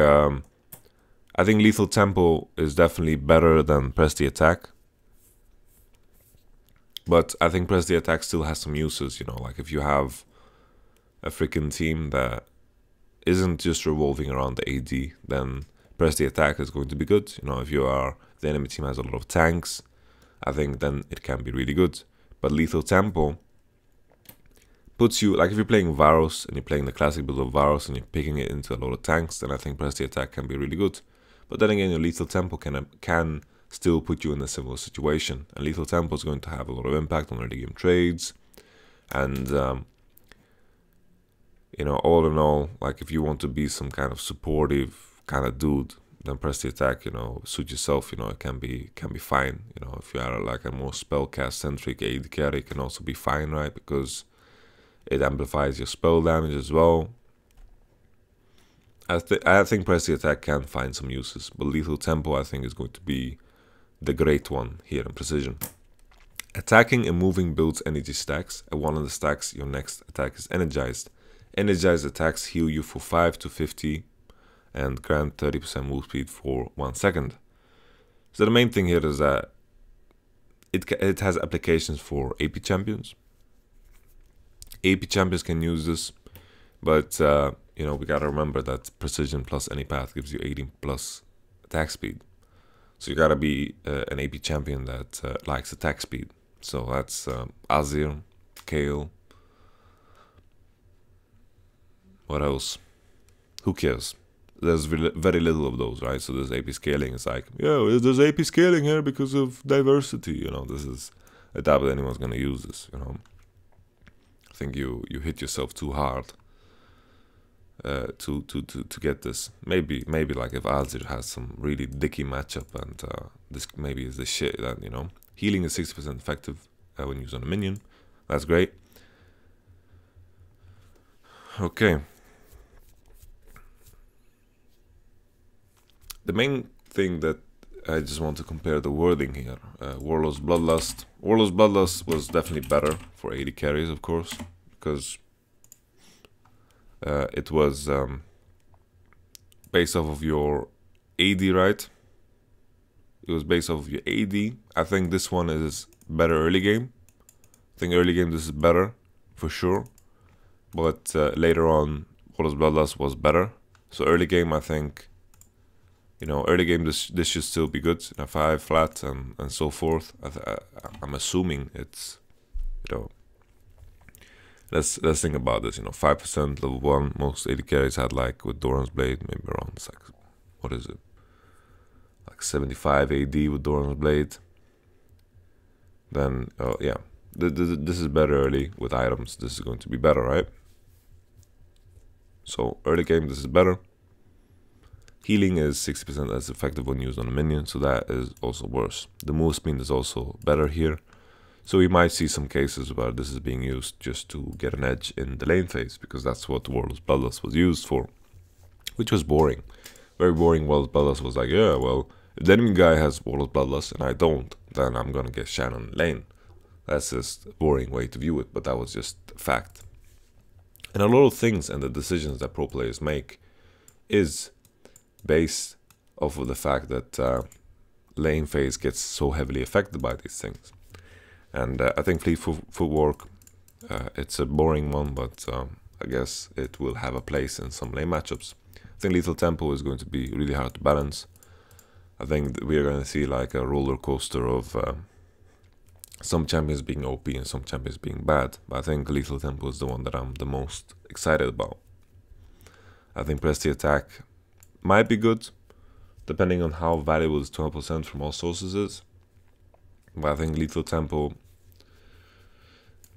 Speaker 1: lethal tempo is definitely better than press the attack. But I think press the attack still has some uses, you know, like if you have a freaking team that isn't just revolving around the AD, then press the attack is going to be good. You know, if the enemy team has a lot of tanks, I think then it can be really good. But lethal tempo puts you, like if you're playing Varos and you're playing the classic build of Varos and you're picking it into a lot of tanks, then I think Prestige Attack can be really good. But then again, your Lethal Tempo can still put you in a similar situation, and Lethal Tempo is going to have a lot of impact on early game trades, and you know, all in all, like if you want to be some kind of supportive kind of dude, then Prestige Attack, you know, suit yourself, you know, it can be fine. You know, if you are like a more spellcast centric AD carry, it can also be fine, right? Because it amplifies your spell damage as well. I think Prestige Attack can find some uses, but Lethal Tempo I think is going to be the great one here in Precision. Attacking and moving builds energy stacks. At one of the stacks, your next attack is energized. Energized attacks heal you for 5 to 50 and grant 30% move speed for 1 second. So the main thing here is that it has applications for AP champions. AP champions can use this, but you know, we gotta remember that precision plus any path gives you 18 plus attack speed. So you gotta be an AP champion that likes attack speed. So that's Azir, Kale. What else? Who cares? There's very little of those, right? So there's AP scaling. It's like, yeah, there's AP scaling here because of diversity. You know, this is, I doubt that anyone's gonna use this. You know, I think you hit yourself too hard to get this. Maybe like if Azir has some really dicky matchup, and this maybe is the shit that, you know, healing is 60% effective when used on a minion. That's great. Okay. The main thing that I just want to compare the wording here. Warlord's Bloodlust. Warlord's Bloodlust was definitely better for AD carries, of course, because it was based off of your AD, right? It was based off of your AD. I think this one is better early game. I think early game this is better, for sure. But later on, Warlord's Bloodlust was better. So early game, I think, you know, early game this should still be good in a 5 flat and so forth. I'm assuming it's, you know, let's think about this. You know, 5% level 1. Most AD carries had, like with Doran's Blade, maybe around, it's like, what is it? Like 75 AD with Doran's Blade. Then yeah, this is better early with items. This is going to be better, right? So early game this is better. Healing is 60% as effective when used on a minion, so that is also worse. The move speed is also better here. So we might see some cases where this is being used just to get an edge in the lane phase, because that's what Warlord's Bloodlust was used for, which was boring. Very boring. Warlord's Bloodlust was like, yeah, well, if the enemy guy has Warlord's Bloodlust and I don't, then I'm gonna get Shannon lane. That's just a boring way to view it, but that was just a fact. And a lot of things and the decisions that pro players make is based off of the fact that lane phase gets so heavily affected by these things. And I think Fleet Footwork, it's a boring one, but I guess it will have a place in some lane matchups. I think Lethal Tempo is going to be really hard to balance. I think we are going to see like a roller coaster of some champions being OP and some champions being bad. But I think Lethal Tempo is the one that I'm the most excited about. I think Prestige Attack might be good, depending on how valuable this 12% from all sources is. But I think Lethal Tempo,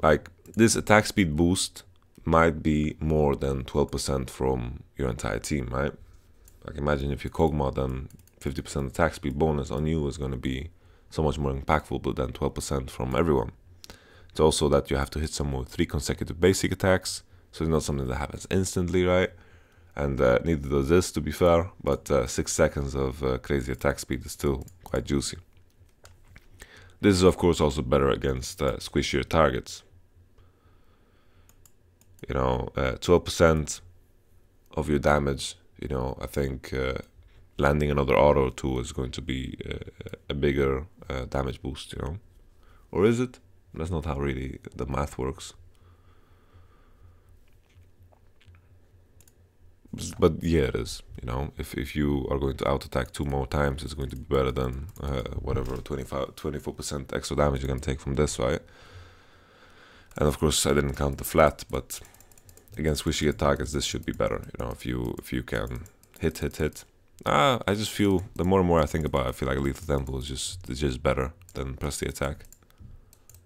Speaker 1: like this attack speed boost, might be more than 12% from your entire team, right? Like imagine if you're Kog'Maw, then 50% attack speed bonus on you is going to be so much more impactful than 12% from everyone. It's also that you have to hit someone with 3 consecutive basic attacks, so it's not something that happens instantly, right? And neither does this, to be fair, but 6 seconds of crazy attack speed is still quite juicy. This is of course also better against squishier targets. You know, 12% of your damage, you know, I think landing another auto or 2 is going to be a bigger damage boost, you know. Or is it? That's not how really the math works. But yeah, it is, you know, if you are going to out attack 2 more times, it's going to be better than whatever 24% extra damage you're going to take from this, right? And of course I didn't count the flat, but against squishy targets this should be better, you know, if you can hit. I just feel, the more and more I think about it, I feel like Lethal Temple is just better than press the attack.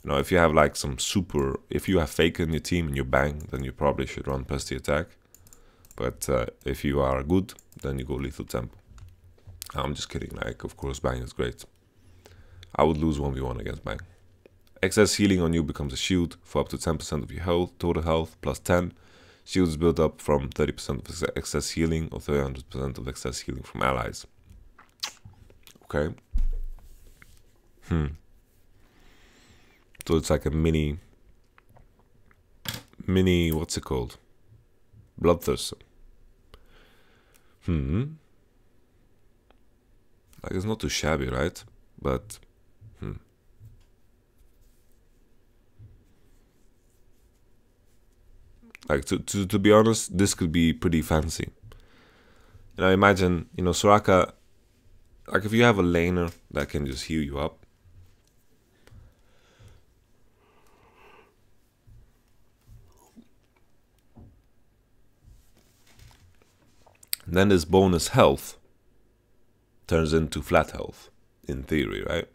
Speaker 1: You know, if you have like some super, if you have fake in your team and you bang, then you probably should run press the attack. But if you are good, then you go Lethal Temple. I'm just kidding, like, of course bang is great. I would lose 1v1 against bang. Excess healing on you becomes a shield for up to 10% of your health, total health, plus 10. Shields built up from 30% of excess healing or 300% of excess healing from allies. Okay. So it's like a mini, what's it called? Bloodthirster. Like, it's not too shabby, right? But, like, to be honest, this could be pretty fancy. You know, imagine, you know, Soraka, like, if you have a laner that can just heal you up. Then this bonus health turns into flat health, in theory, right?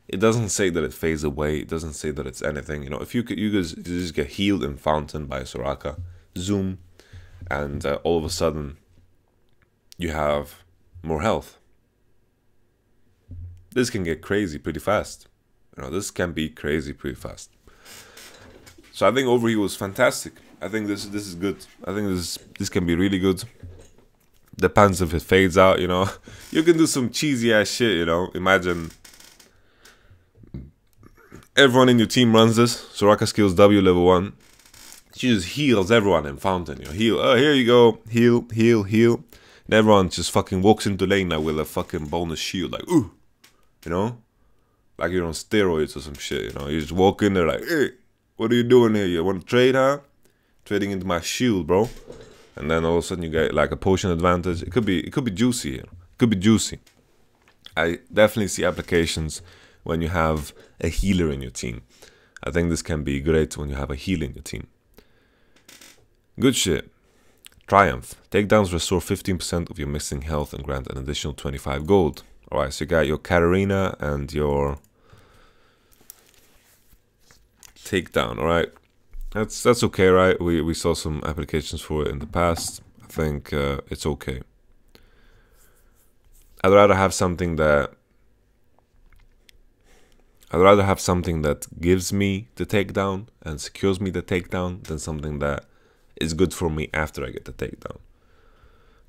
Speaker 1: It doesn't say that it fades away. It doesn't say that it's anything. You know, if you just get healed in Fountain by Soraka, zoom, and all of a sudden you have more health. This can get crazy pretty fast. You know, this can be crazy pretty fast. So I think Overheal is fantastic. I think this is good. I think this can be really good. Depends if it fades out, you know. You can do some cheesy ass shit, you know. Imagine everyone in your team runs this. Soraka skills W level 1. She just heals everyone in Fountain, you know. Heal. Oh, here you go. Heal, heal, heal. And everyone just fucking walks into lane now with a fucking bonus shield, like, ooh. You know? Like you're on steroids or some shit, you know. You just walk in there like, hey, what are you doing here? You want to trade, huh? Trading into my shield, bro. And then all of a sudden you get like a potion advantage. It could be juicy here. It could be juicy. I definitely see applications when you have a healer in your team. I think this can be great when you have a healer in your team. Good shit. Triumph. Takedowns restore 15% of your missing health and grant an additional 25 gold. Alright, so you got your Katarina and your takedown, alright. That's okay, right? We saw some applications for it in the past. I think it's okay. I'd rather have something that gives me the takedown and secures me the takedown than something that is good for me after I get the takedown.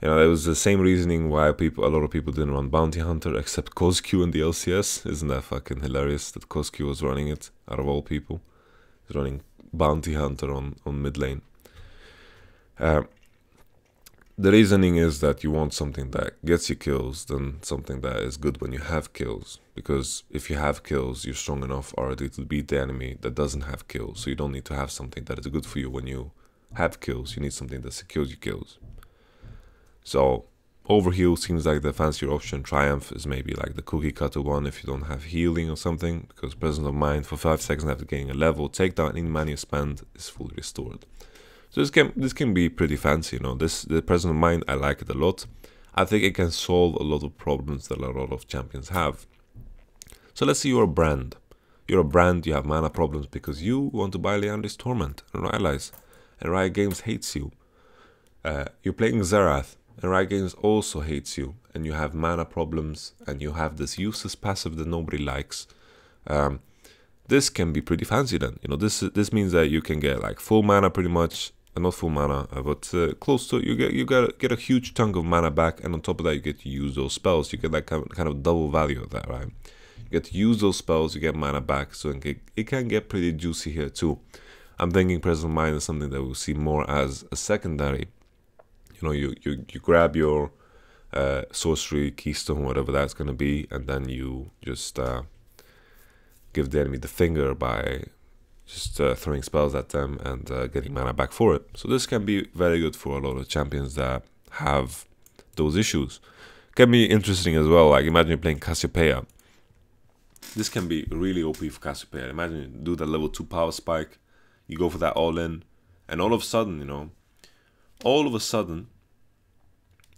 Speaker 1: You know, it was the same reasoning why a lot of people didn't run Bounty Hunter except Kozq in the LCS. Isn't that fucking hilarious that Kozq was running it out of all people? He's running Bounty Hunter on mid lane. The reasoning is that you want something that gets you kills than something that is good when you have kills. Because if you have kills, you're strong enough already to beat the enemy that doesn't have kills. So you don't need to have something that is good for you when you have kills. You need something that secures your kills. So Overheal seems like the fancier option. Triumph is maybe like the cookie cutter one if you don't have healing or something, because presence of mind for 5 seconds after gaining a level, takedown any mana you spend is fully restored. So this can be pretty fancy, you know. The presence of mind, I like it a lot. I think it can solve a lot of problems that a lot of champions have. So let's say you're a brand. You're a brand, you have mana problems because you want to buy Liandry's Torment and Rylai's, and Riot Games hates you. You're playing Xerath, and Riot Games also hates you, and you have mana problems, and you have this useless passive that nobody likes. This can be pretty fancy then. You know, this means that you can get like full mana pretty much, not full mana, but close to it. You get a huge chunk of mana back, and on top of that, you get to use those spells. You get that kind of double value of that, right? You get to use those spells, you get mana back, so it can get pretty juicy here too. I'm thinking Presence of Mind is something that we'll see more as a secondary. You know, you grab your sorcery, keystone, whatever that's going to be, and then you just give the enemy the finger by just throwing spells at them and getting mana back for it. So this can be very good for a lot of champions that have those issues. Can be interesting as well, like imagine you're playing Cassiopeia. This can be really OP for Cassiopeia. Imagine you do that level 2 power spike, you go for that all in, and all of a sudden, you know, all of a sudden,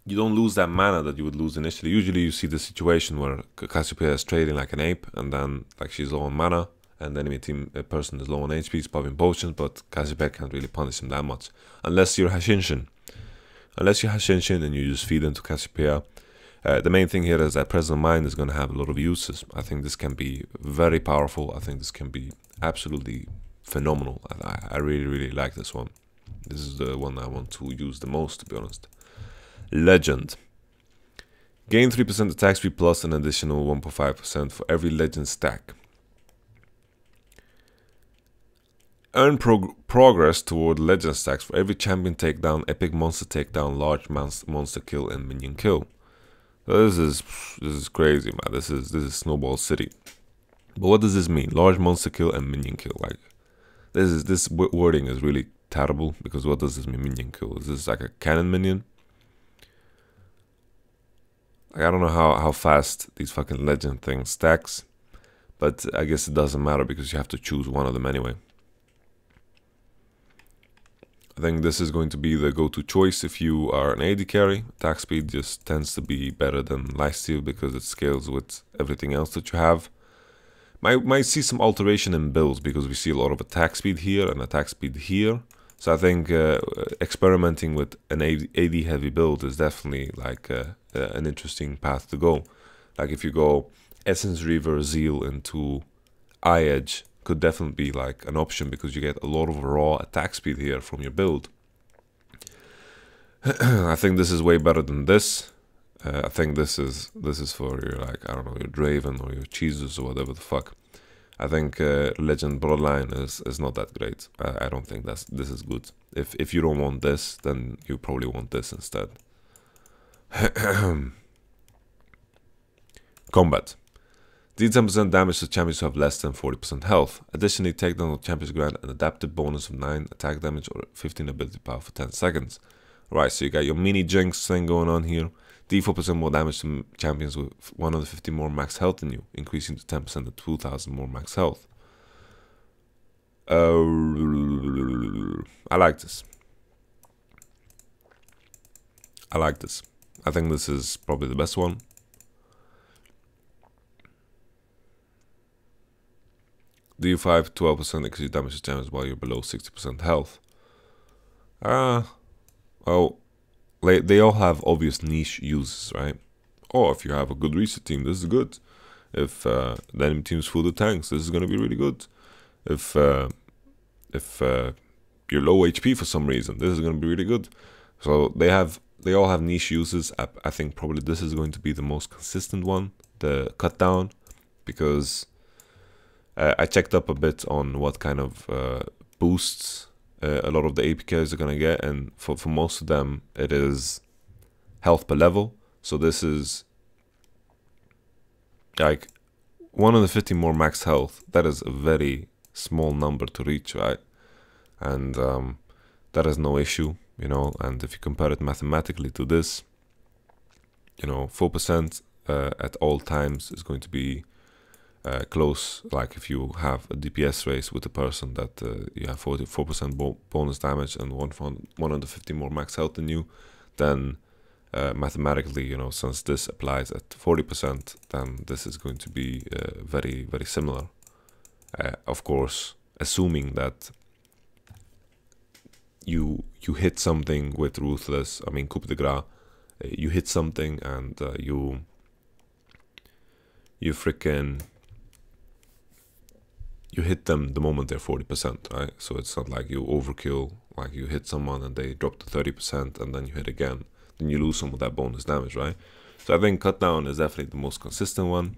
Speaker 1: you don't lose that mana that you would lose initially. Usually you see the situation where Cassiopeia is trading like an ape, and then like she's low on mana, and the enemy team person is low on HP, he's popping potions, but Cassiopeia can't really punish him that much. Unless you're Hashinshin. Unless you're Hashinshin and you just feed into Cassiopeia. The main thing here is that Present Mind is going to have a lot of uses. I think this can be very powerful. I think this can be absolutely phenomenal. I really, really like this one. This is the one I want to use the most, to be honest. Legend. Gain 3% attack speed plus an additional 1.5% for every legend stack. Earn progress toward legend stacks for every champion takedown, epic monster takedown, large monster kill, and minion kill. So this is crazy, man. This is Snowball City. But what does this mean? Large monster kill and minion kill. Like this wording is really terrible, because what does this mean, minion kill? Is this like a cannon minion? Like, I don't know how fast these fucking legend things stacks, but I guess it doesn't matter because you have to choose one of them anyway. I think this is going to be the go-to choice if you are an AD carry. Attack speed just tends to be better than lifesteal because it scales with everything else that you have. Might see some alteration in builds because we see a lot of attack speed here and attack speed here. So I think experimenting with an AD heavy build is definitely like an interesting path to go. Like if you go Essence Reaver Zeal into Eye Edge, could definitely be like an option because you get a lot of raw attack speed here from your build. I think this is way better than this. I think this is for your, like, I don't know, your Draven or your Cheeses or whatever the fuck. I think Legend Bloodline is not that great. I don't think this is good. If you don't want this, then you probably want this instead. Combat. Deal 10% damage to champions who have less than 40% health. Additionally, takedown of champions grant an adaptive bonus of 9 attack damage or 15 ability power for 10 seconds. Right, so you got your mini Jinx thing going on here. Deal 4% more damage to champions with 150 more max health than you, increasing to 10% to 2,000 more max health. I like this. I like this. I think this is probably the best one. Do 12% increase damage to champions while you're below 60% health. Well, they all have obvious niche uses, right? Or if you have a good reset team, this is good. If the enemy team's full of tanks, this is gonna be really good. If you're low HP for some reason, this is gonna be really good. So they all have niche uses. I think probably this is going to be the most consistent one, the cut down, because I checked up a bit on what kind of boosts a lot of the APKs are gonna get, and for most of them it is health per level. So this is like 150 more max health. That is a very small number to reach, right? And that is no issue, you know. And if you compare it mathematically to this, you know, 4% at all times is going to be close. Like if you have a DPS race with a person that you have 44% bonus damage and 150 more max health than you, then mathematically, you know, since this applies at 40%, then this is going to be very, very similar. Of course, assuming that you hit something with Ruthless, I mean coup de grace, you hit something and you freaking hit them the moment they're 40%, right? So it's not like you overkill, like you hit someone and they drop to 30% and then you hit again, then you lose some of that bonus damage, right? So I think cut down is definitely the most consistent one.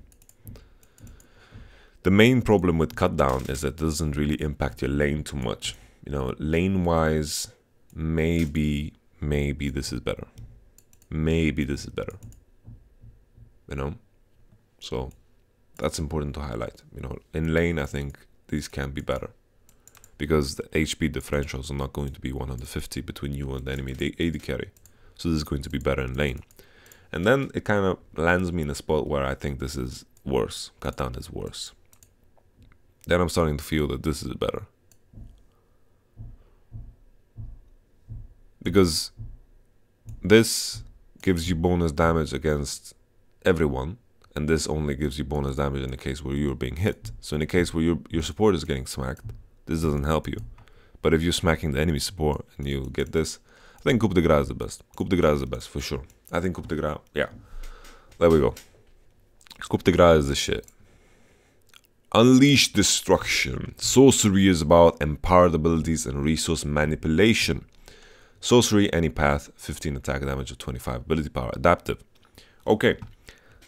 Speaker 1: The main problem with cut down is that it doesn't really impact your lane too much. You know, lane wise, maybe this is better. Maybe this is better. You know, so that's important to highlight. You know, in lane, I think these can be better because the HP differentials are not going to be 150 between you and the enemy AD carry. So this is going to be better in lane. And then it kind of lands me in a spot where I think this is worse. Cut down is worse. Then I'm starting to feel that this is better. because this gives you bonus damage against everyone, and this only gives you bonus damage in the case where you're being hit. So in the case where your support is getting smacked, this doesn't help you. But if you're smacking the enemy support and you get this, I think Coup de Grace is the best. Coup de Grace is the best, for sure. I think Coup de Grace, yeah. There we go. Coup de Grace is the shit. Unleash Destruction. Sorcery is about empowered abilities and resource manipulation. Sorcery, any path, 15 attack damage of 25 ability power, adaptive. Okay.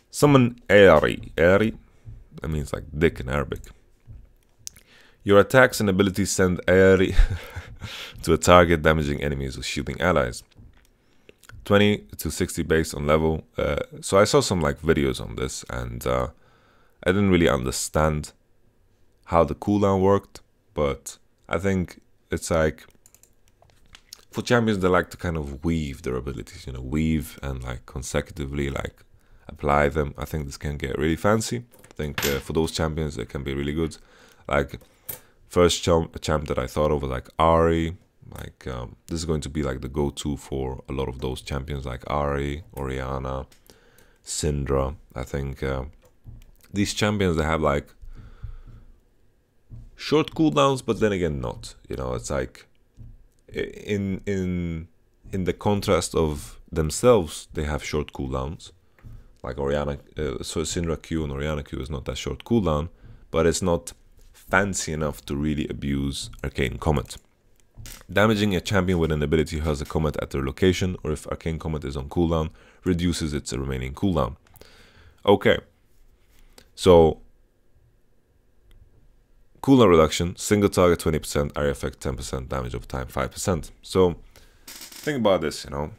Speaker 1: Summon Airy. Airy, that means like dick in Arabic. Your attacks and abilities send Airy to a target, damaging enemies or shielding allies. 20 to 60 based on level. So I saw some like videos on this, and I didn't really understand how the cooldown worked, but I think it's like for champions they like to kind of weave their abilities, you know, weave and like consecutively like apply them. I think this can get really fancy. I think for those champions it can be really good. Like first champ that I thought of was like Ahri. Like this is going to be like the go-to for a lot of those champions like Ahri, Orianna, Syndra. I think these champions, they have like short cooldowns, but then again not. You know, it's like in the contrast of themselves, they have short cooldowns. Like Orianna, so Syndra Q and Orianna Q is not that short cooldown, but it's not fancy enough to really abuse Arcane Comet. Damaging a champion with an ability who has a comet at their location, or if Arcane Comet is on cooldown, reduces its remaining cooldown. Okay, so cooldown reduction, single target 20%, area effect 10%, damage over time 5%. So think about this, you know,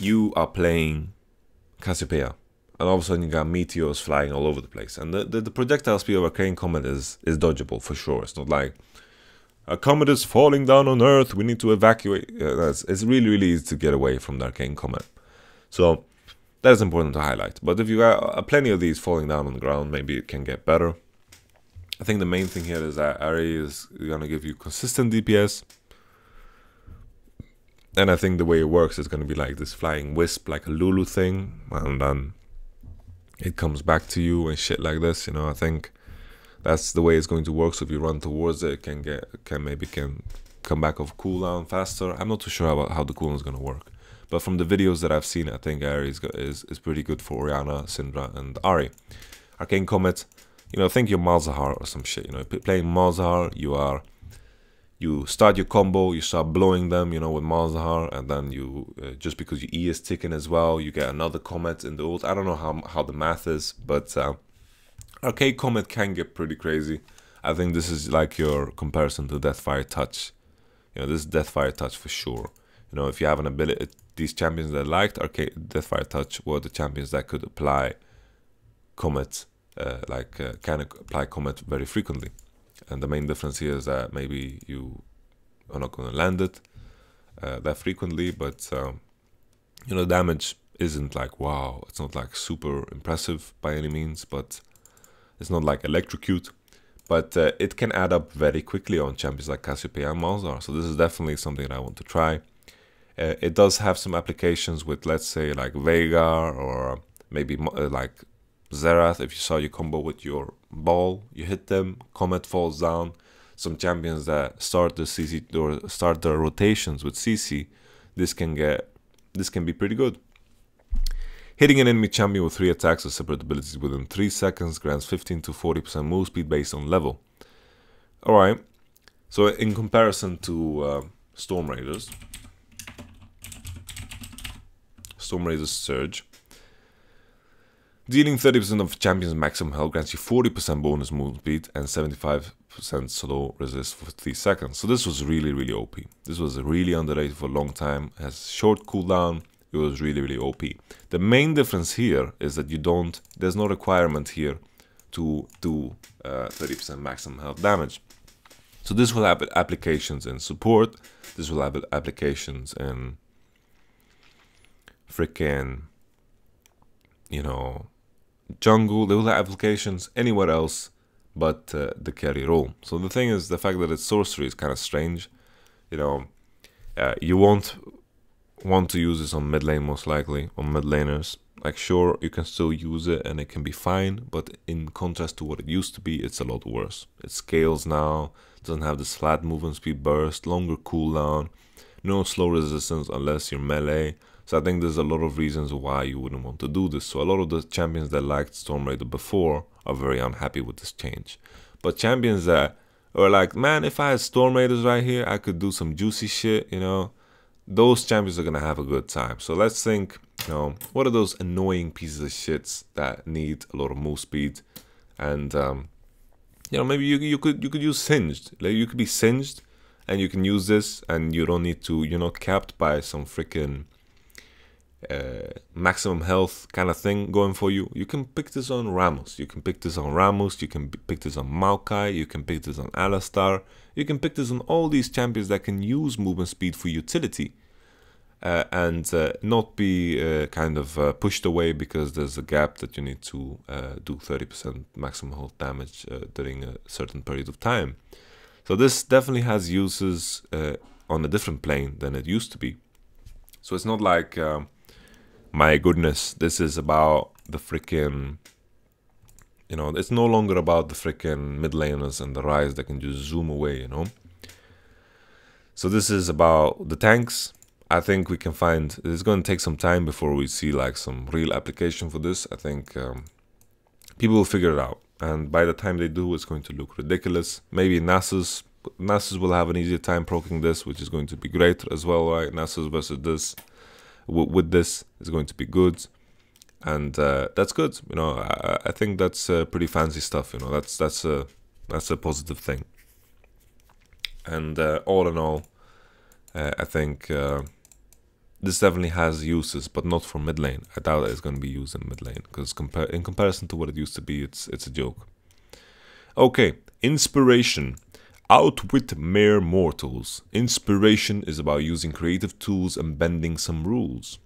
Speaker 1: you are playing Cassiopeia, and all of a sudden you got meteors flying all over the place, and the projectile speed of Arcane Comet is dodgeable for sure. It's not like a comet is falling down on Earth, we need to evacuate. It's really, really easy to get away from the Arcane Comet. So that is important to highlight. But if you got plenty of these falling down on the ground, maybe it can get better. I think the main thing here is that Ahri is going to give you consistent DPS. And I think the way it works is going to be like this flying wisp, like a Lulu thing. And then it comes back to you and shit like this, you know. I think that's the way it's going to work. So if you run towards it, it can come back off cooldown faster. I'm not too sure about how the cooldown is going to work, but from the videos that I've seen, I think Ahri is pretty good for Orianna, Syndra, and Ahri. Arcane Comet, you know, think you're Malzahar or some shit. You know, playing Malzahar, you start your combo, you start blowing them, you know, with Malzahar, and then you just because your E is ticking as well, you get another Comet in the ult. I don't know how the math is, but Arcane Comet can get pretty crazy. I think this is like your comparison to Deathfire Touch. You know, this is Deathfire Touch for sure. You know, if you have an ability, these champions that liked Arcane Deathfire Touch were the champions that could apply Comet, can apply Comet very frequently. And the main difference here is that maybe you are not going to land it that frequently, but you know, damage isn't like wow. It's not like super impressive by any means, but it's not like electrocute, but it can add up very quickly on champions like Cassiopeia and Malzahar. So this is definitely something that I want to try. It does have some applications with, let's say, like Veigar or maybe like Xerath. If you saw your combo with your ball, you hit them, Comet falls down. Some champions that start the CC or start their rotations with CC, this can be pretty good. Hitting an enemy champion with 3 attacks or separate abilities within 3 seconds grants 15 to 40% move speed based on level. Alright, so in comparison to Storm Raiders Surge, dealing 30% of champions maximum health grants you 40% bonus move speed and 75% slow resist for 3 seconds. So this was really, really OP. This was really underrated for a long time. It has short cooldown. It was really, really OP. The main difference here is that there's no requirement here to do 30% maximum health damage. So this will have applications in support. This will have applications in freaking, you know, jungle. They will have applications anywhere else but the carry role. So the thing is, the fact that it's sorcery is kind of strange. You know, You won't want to use this on mid lane, most likely on mid laners. Like, sure, you can still use it and it can be fine, but in contrast to what it used to be, it's a lot worse. It scales now, doesn't have this flat movement speed burst, longer cooldown, no slow resistance unless you're melee. So I think there's a lot of reasons why you wouldn't want to do this. So a lot of the champions that liked Storm Raider before are very unhappy with this change. But champions that are like, man, if I had Storm Raiders right here, I could do some juicy shit, you know, those champions are going to have a good time. So let's think, you know, what are those annoying pieces of shits that need a lot of move speed? And, you know, maybe you could use Singed. Like, you could be Singed and you can use this and you don't need to, you're not capped by some freaking maximum health kind of thing going for you. You can pick this on Ramos, you can pick this on Ramos, you can pick this on Maokai, you can pick this on Alistar, you can pick this on all these champions that can use movement speed for utility and not be kind of pushed away because there's a gap that you need to do 30% maximum health damage during a certain period of time. So this definitely has uses on a different plane than it used to be. So it's not like my goodness, this is about the freaking, you know, it's no longer about the freaking mid laners and the Ryze that can just zoom away, you know. So this is about the tanks. I think we can find, it's going to take some time before we see like some real application for this. I think people will figure it out. And by the time they do, it's going to look ridiculous. Maybe Nasus will have an easier time proccing this, which is going to be great as well, right? Nasus versus this. With this is going to be good, and that's good. You know, I think that's pretty fancy stuff. You know, that's a positive thing. And all in all, I think this definitely has uses, but not for mid lane. I doubt that it's going to be used in mid lane because in comparison to what it used to be, it's a joke. Okay, inspiration. Outwit mere mortals. Inspiration is about using creative tools and bending some rules.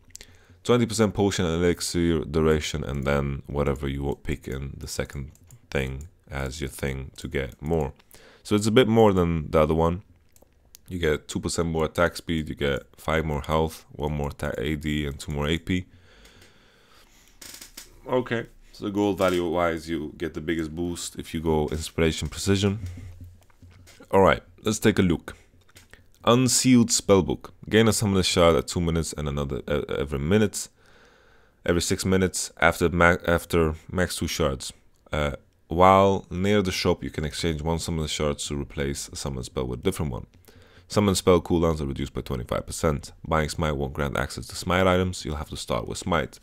Speaker 1: 20% potion and elixir duration, and then whatever you pick in the second thing as your thing to get more. So it's a bit more than the other one. You get 2% more attack speed, you get 5 more health, 1 more AD, and 2 more AP. Okay, so gold value wise, you get the biggest boost if you go inspiration precision. Alright, let's take a look. Unsealed Spellbook. Gain a summoner shard at 2 minutes and another every 6 minutes after max 2 shards. While near the shop, you can exchange 1 summoner shard to replace a summon spell with a different one. Summon spell cooldowns are reduced by 25%. Buying Smite won't grant access to Smite items. You'll have to start with Smite.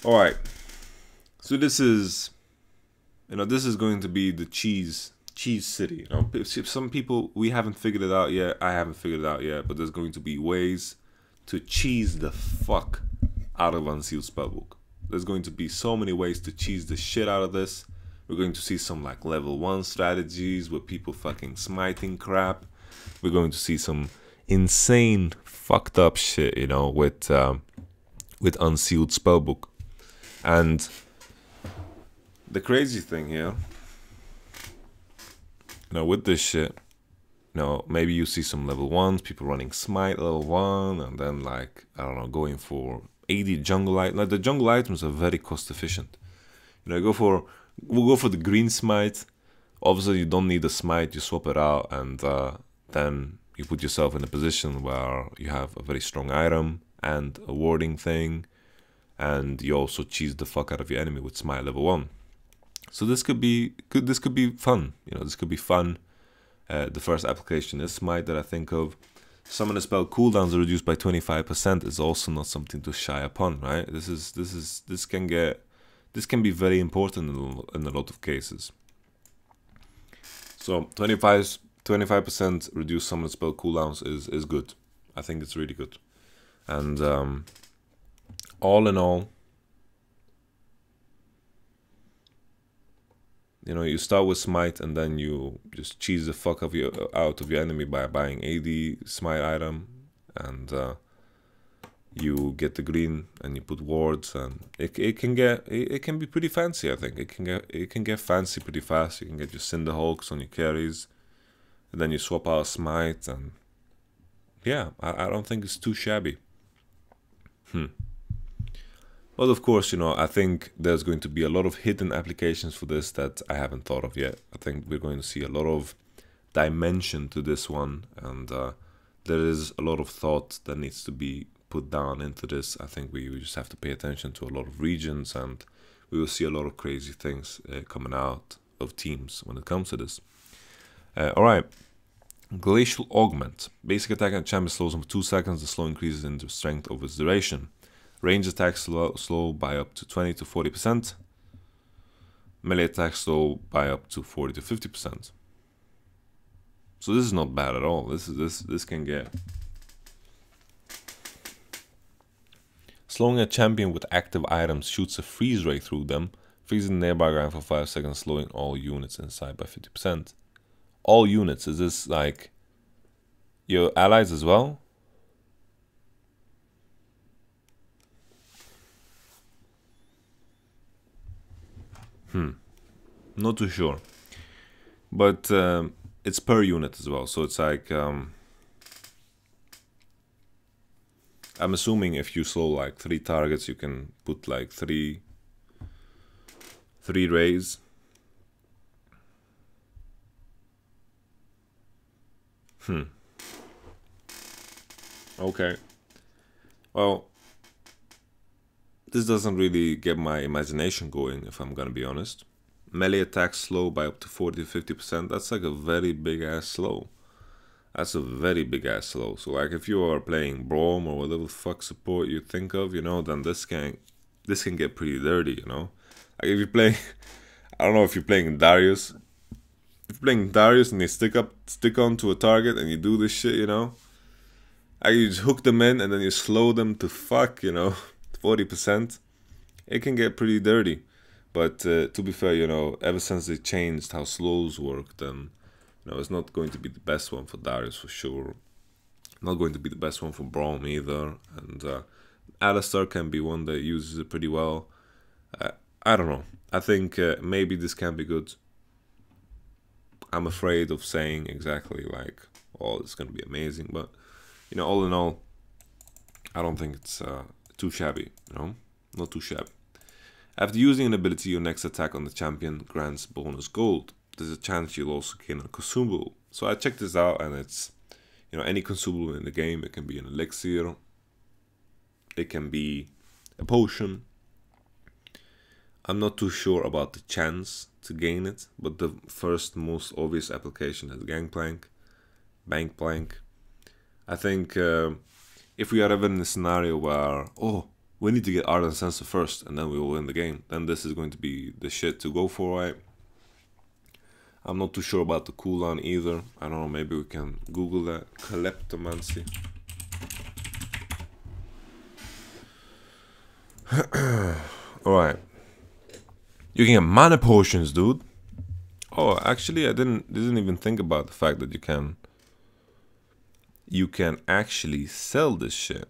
Speaker 1: Alright, so this is, you know, this is going to be the cheese city. You know, if some people, we haven't figured it out yet, I haven't figured it out yet, but there's going to be ways to cheese the fuck out of Unsealed Spellbook. There's going to be so many ways to cheese the shit out of this. We're going to see some like level 1 strategies with people fucking smiting crap. We're going to see some insane fucked up shit, you know, with Unsealed Spellbook. And the crazy thing here, you know, with this shit, you know, maybe you see some level 1s, people running Smite level 1, and then like, I don't know, going for 80 jungle items. Like the jungle items are very cost efficient. You know, we'll go for the green Smite. Obviously, you don't need the Smite, you swap it out, and then you put yourself in a position where you have a very strong item and a warding thing. And you also cheese the fuck out of your enemy with Smite level 1. So this could be good. This could be fun. You know, this could be fun. The first application is Smite that I think of. Summon a spell cooldowns are reduced by 25% is also not something to shy upon, right? This can be very important in a lot of cases. So 25% reduced summon spell cooldowns is good. I think it's really good. And all in all, you know, you start with Smite and then you just cheese the fuck out of your enemy by buying AD Smite item, and you get the green and you put wards, and it can be pretty fancy. I think it can get fancy pretty fast. You can get your Cinderhawks on your carries, and then you swap out Smite, and yeah, I don't think it's too shabby. But of course, you know, I think there's going to be a lot of hidden applications for this that I haven't thought of yet. I think we're going to see a lot of dimension to this one, and there is a lot of thought that needs to be put down into this. I think we just have to pay attention to a lot of regions, and we will see a lot of crazy things coming out of teams when it comes to this. Alright, Glacial Augment. Basic attack and champion slows on for 2 seconds. The slow increases in the strength over its duration. Range attack slow by up to 20 to 40%. Melee attack slow by up to 40 to 50%. So this is not bad at all. This can get. Slowing a champion with active items shoots a freeze ray through them, freezing the nearby ground for 5 seconds, slowing all units inside by 50%. All units, is this like your allies as well? Not too sure. But it's per unit as well, so it's like I'm assuming if you slow like 3 targets, you can put like three rays. Okay. Well, this doesn't really get my imagination going, if I'm gonna be honest. Melee attack slow by up to 40 to 50%. That's like a very big ass slow. That's a very big ass slow. So like if you are playing Braum or whatever the fuck support you think of, you know, then this can get pretty dirty, you know. Like if you're playing, I don't know if you're playing Darius. If you're playing Darius and they stick on to a target and you do this shit, you know. Like you just hook them in and then you slow them to fuck, you know, 40%. It can get pretty dirty. But to be fair, you know, ever since they changed how slows work, then, you know, it's not going to be the best one for Darius for sure. Not going to be the best one for Braum either. And Alistar can be one that uses it pretty well. I don't know. I think maybe this can be good. I'm afraid of saying exactly like, oh, it's going to be amazing. But, you know, all in all, I don't think it's too shabby, you know? Not too shabby. After using an ability, your next attack on the champion grants bonus gold. There's a chance you'll also gain a consumable. So I checked this out, and it's, you know, any consumable in the game. It can be an elixir, it can be a potion. I'm not too sure about the chance to gain it, but the first most obvious application is Gangplank, Bankplank. I think if we are ever in a scenario where, oh, we need to get Ardent Sensor first and then we will win the game, then this is going to be the shit to go for, right? I'm not too sure about the cooldown either. I don't know, maybe we can Google that. Kleptomancy. Alright. You can get mana potions, dude. Oh, actually I didn't even think about the fact that you can actually sell this shit.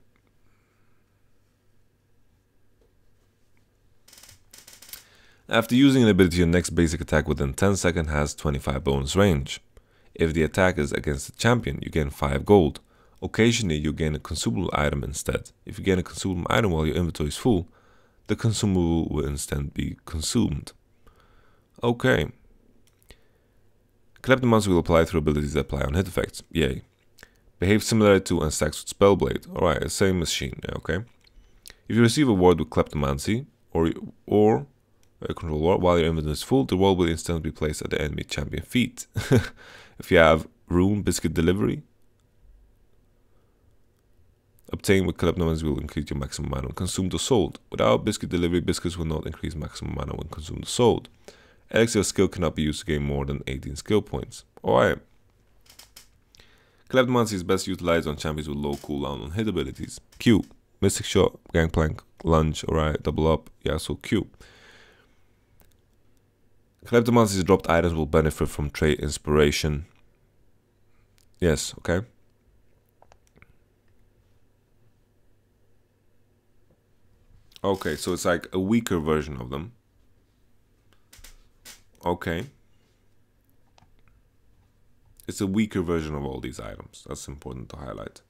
Speaker 1: After using an ability, your next basic attack within 10 seconds has 25 bonus range. If the attack is against the champion, you gain 5 gold. Occasionally, you gain a consumable item instead. If you gain a consumable item while your inventory is full, the consumable will instead be consumed. Okay. Kleptomancy will apply through abilities that apply on hit effects. Yay. Behave similar to and stacks with Spellblade. Alright, same machine, okay. If you receive a ward with Kleptomancy, or a control ward while your inventory is full, the ward will instantly be placed at the enemy champion feet. If you have Rune Biscuit Delivery, obtained with Kleptomancy will increase your maximum mana when consumed or sold. Without Biscuit Delivery, biscuits will not increase maximum mana when consumed or sold. Elixir skill cannot be used to gain more than 18 skill points. Alright. Kleptomancy is best utilized on champions with low cooldown on hit abilities. Q. Mystic Shot, Gangplank, Lunge, alright, double up, yeah, so Q. Kleptomancy's dropped items will benefit from trait inspiration. Yes, okay. Okay, so it's like a weaker version of them. Okay. It's a weaker version of all these items. That's important to highlight.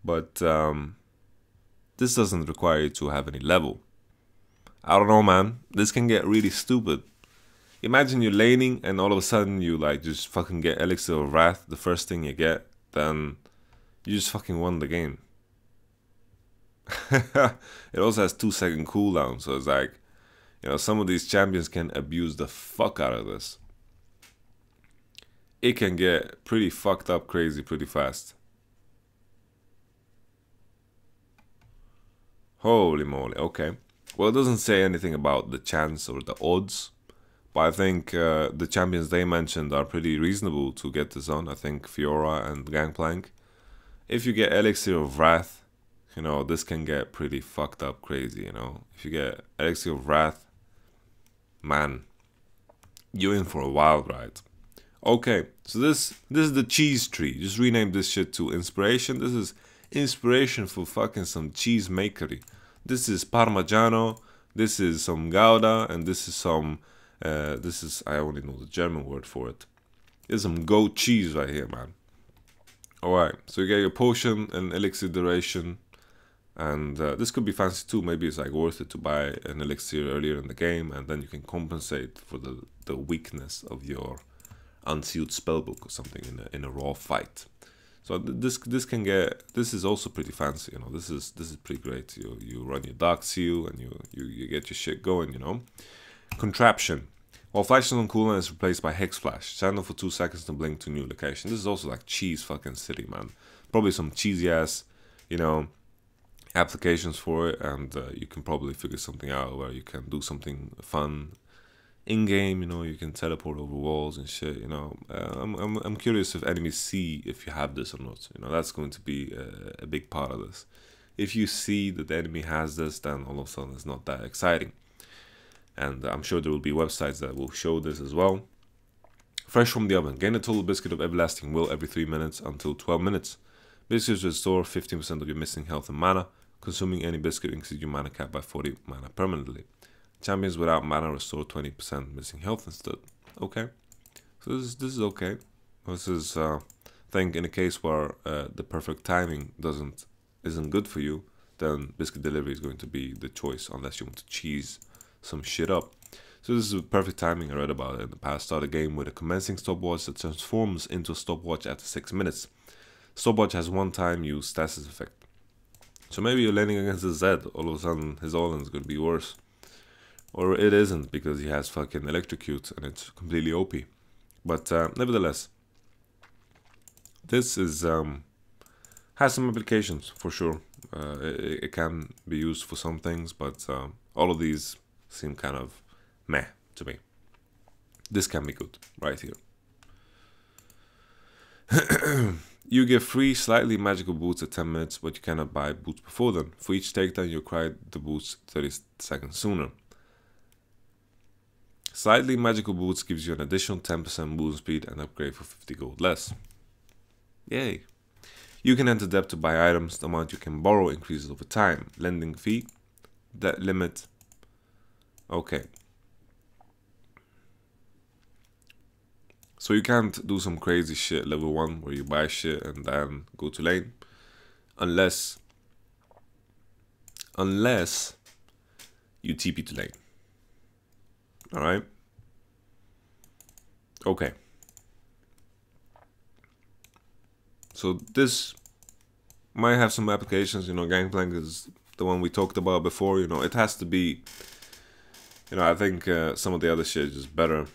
Speaker 1: But this doesn't require you to have any level. I don't know, man. This can get really stupid. Imagine you're laning and all of a sudden you like just fucking get Elixir of Wrath, the first thing you get, then you just fucking won the game. It also has 2-second cooldown, so it's like, you know, some of these champions can abuse the fuck out of this. It can get pretty fucked up crazy pretty fast. Holy moly, okay. Well, it doesn't say anything about the chance or the odds, but I think the champions they mentioned are pretty reasonable to get this on. I think Fiora and Gangplank. If you get Elixir of Wrath, you know, this can get pretty fucked up crazy, you know. If you get Elixir of Wrath, man, you're in for a wild ride. Okay, so this is the cheese tree. Just rename this shit to inspiration. This is inspiration for fucking some cheese makery. This is Parmigiano, this is some Gouda, and this is some, I only know the German word for it. There's some goat cheese right here, man. Alright, so you get your potion and elixir duration, and this could be fancy too. Maybe it's like worth it to buy an elixir earlier in the game, and then you can compensate for the weakness of your unsealed spellbook or something in a raw fight. So this is also pretty fancy, you know. This is pretty great. You run your dark seal and you get your shit going, you know. Contraption. While flash is on cooldown, is replaced by Hex Flash. Channel for 2 seconds to blink to new location. This is also like cheese fucking city, man. Probably some cheesy ass, you know, applications for it, and you can probably figure something out where you can do something fun in game. You know, you can teleport over walls and shit. You know, I'm curious if enemies see if you have this or not. You know, that's going to be a big part of this. If you see that the enemy has this, then all of a sudden it's not that exciting. And I'm sure there will be websites that will show this as well. Fresh from the oven. Gain a total biscuit of everlasting will every 3 minutes until 12 minutes. Biscuits restore 15% of your missing health and mana. Consuming any biscuit increases your mana cap by 40 mana permanently. Champions without mana restore 20% missing health instead. Okay. So this is okay. This is I think in a case where the perfect timing isn't good for you, then biscuit delivery is going to be the choice, unless you want to cheese some shit up. So this is perfect timing. I read about it in the past. Start a game with a commencing stopwatch that transforms into a stopwatch after 6 minutes. Stopwatch has one time use stasis effect. So maybe you're laning against a Zed, all of a sudden his all-in is going to be worse. Or it isn't, because he has fucking electrocute and it's completely OP. But nevertheless, this is has some applications for sure. It can be used for some things, but all of these seem kind of meh to me. This can be good right here. You get free slightly magical boots at 10 minutes, but you cannot buy boots before then. For each takedown, you acquire the boots 30 seconds sooner. Slightly magical boots gives you an additional 10% movement speed and upgrade for 50 gold less. Yay. You can enter debt to buy items. The amount you can borrow increases over time. Lending fee, debt limit. Okay. So you can't do some crazy shit level 1 where you buy shit and then go to lane. Unless you TP to lane. Alright? Okay. So this might have some applications, you know. Gangplank is the one we talked about before, you know. It has to be, you know, I think some of the other shit is just better.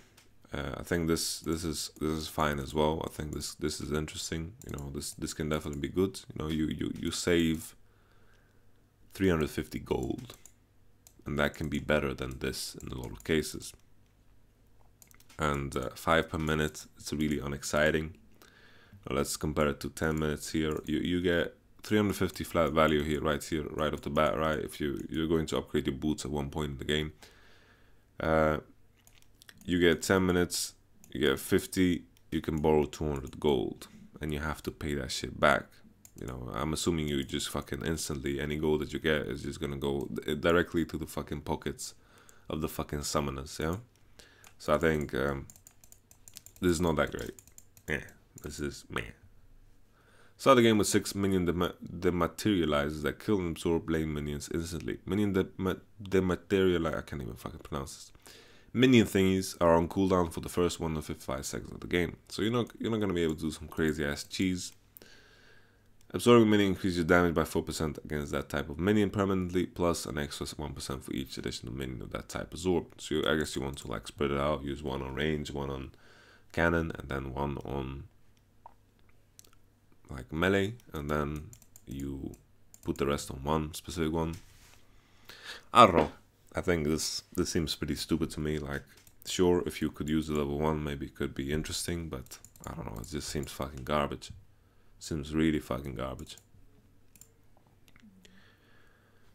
Speaker 1: I think this is fine as well. I think this is interesting. You know, this can definitely be good. You know, you save 350 gold, and that can be better than this in a lot of cases. And 5 per minute, it's really unexciting. Now let's compare it to 10 minutes here. You get 350 flat value here, right off the bat, right? If you're going to upgrade your boots at one point in the game. You get 10 minutes, you get 50, you can borrow 200 gold, and you have to pay that shit back You know, I'm assuming you just fucking instantly, any gold that you get is just gonna go directly to the fucking pockets of the fucking summoners, yeah? So I think this is not that great. Yeah, this is meh. Start the game with 6 minion dematerializers that kill and absorb lane minions instantly. Minion dematerialize, I can't even fucking pronounce this. Minion thingies are on cooldown for the first 155 seconds of the game. So you're not gonna be able to do some crazy ass cheese. Absorbing minion increases your damage by 4% against that type of minion permanently, plus an extra 1% for each additional minion of that type absorbed. So I guess you want to like spread it out, use one on range, one on cannon, and then one on like melee, and then you put the rest on one specific one. I don't know. I think this seems pretty stupid to me. Like, sure, if you could use the level 1, maybe it could be interesting, but I don't know. It just seems fucking garbage. Seems really fucking garbage.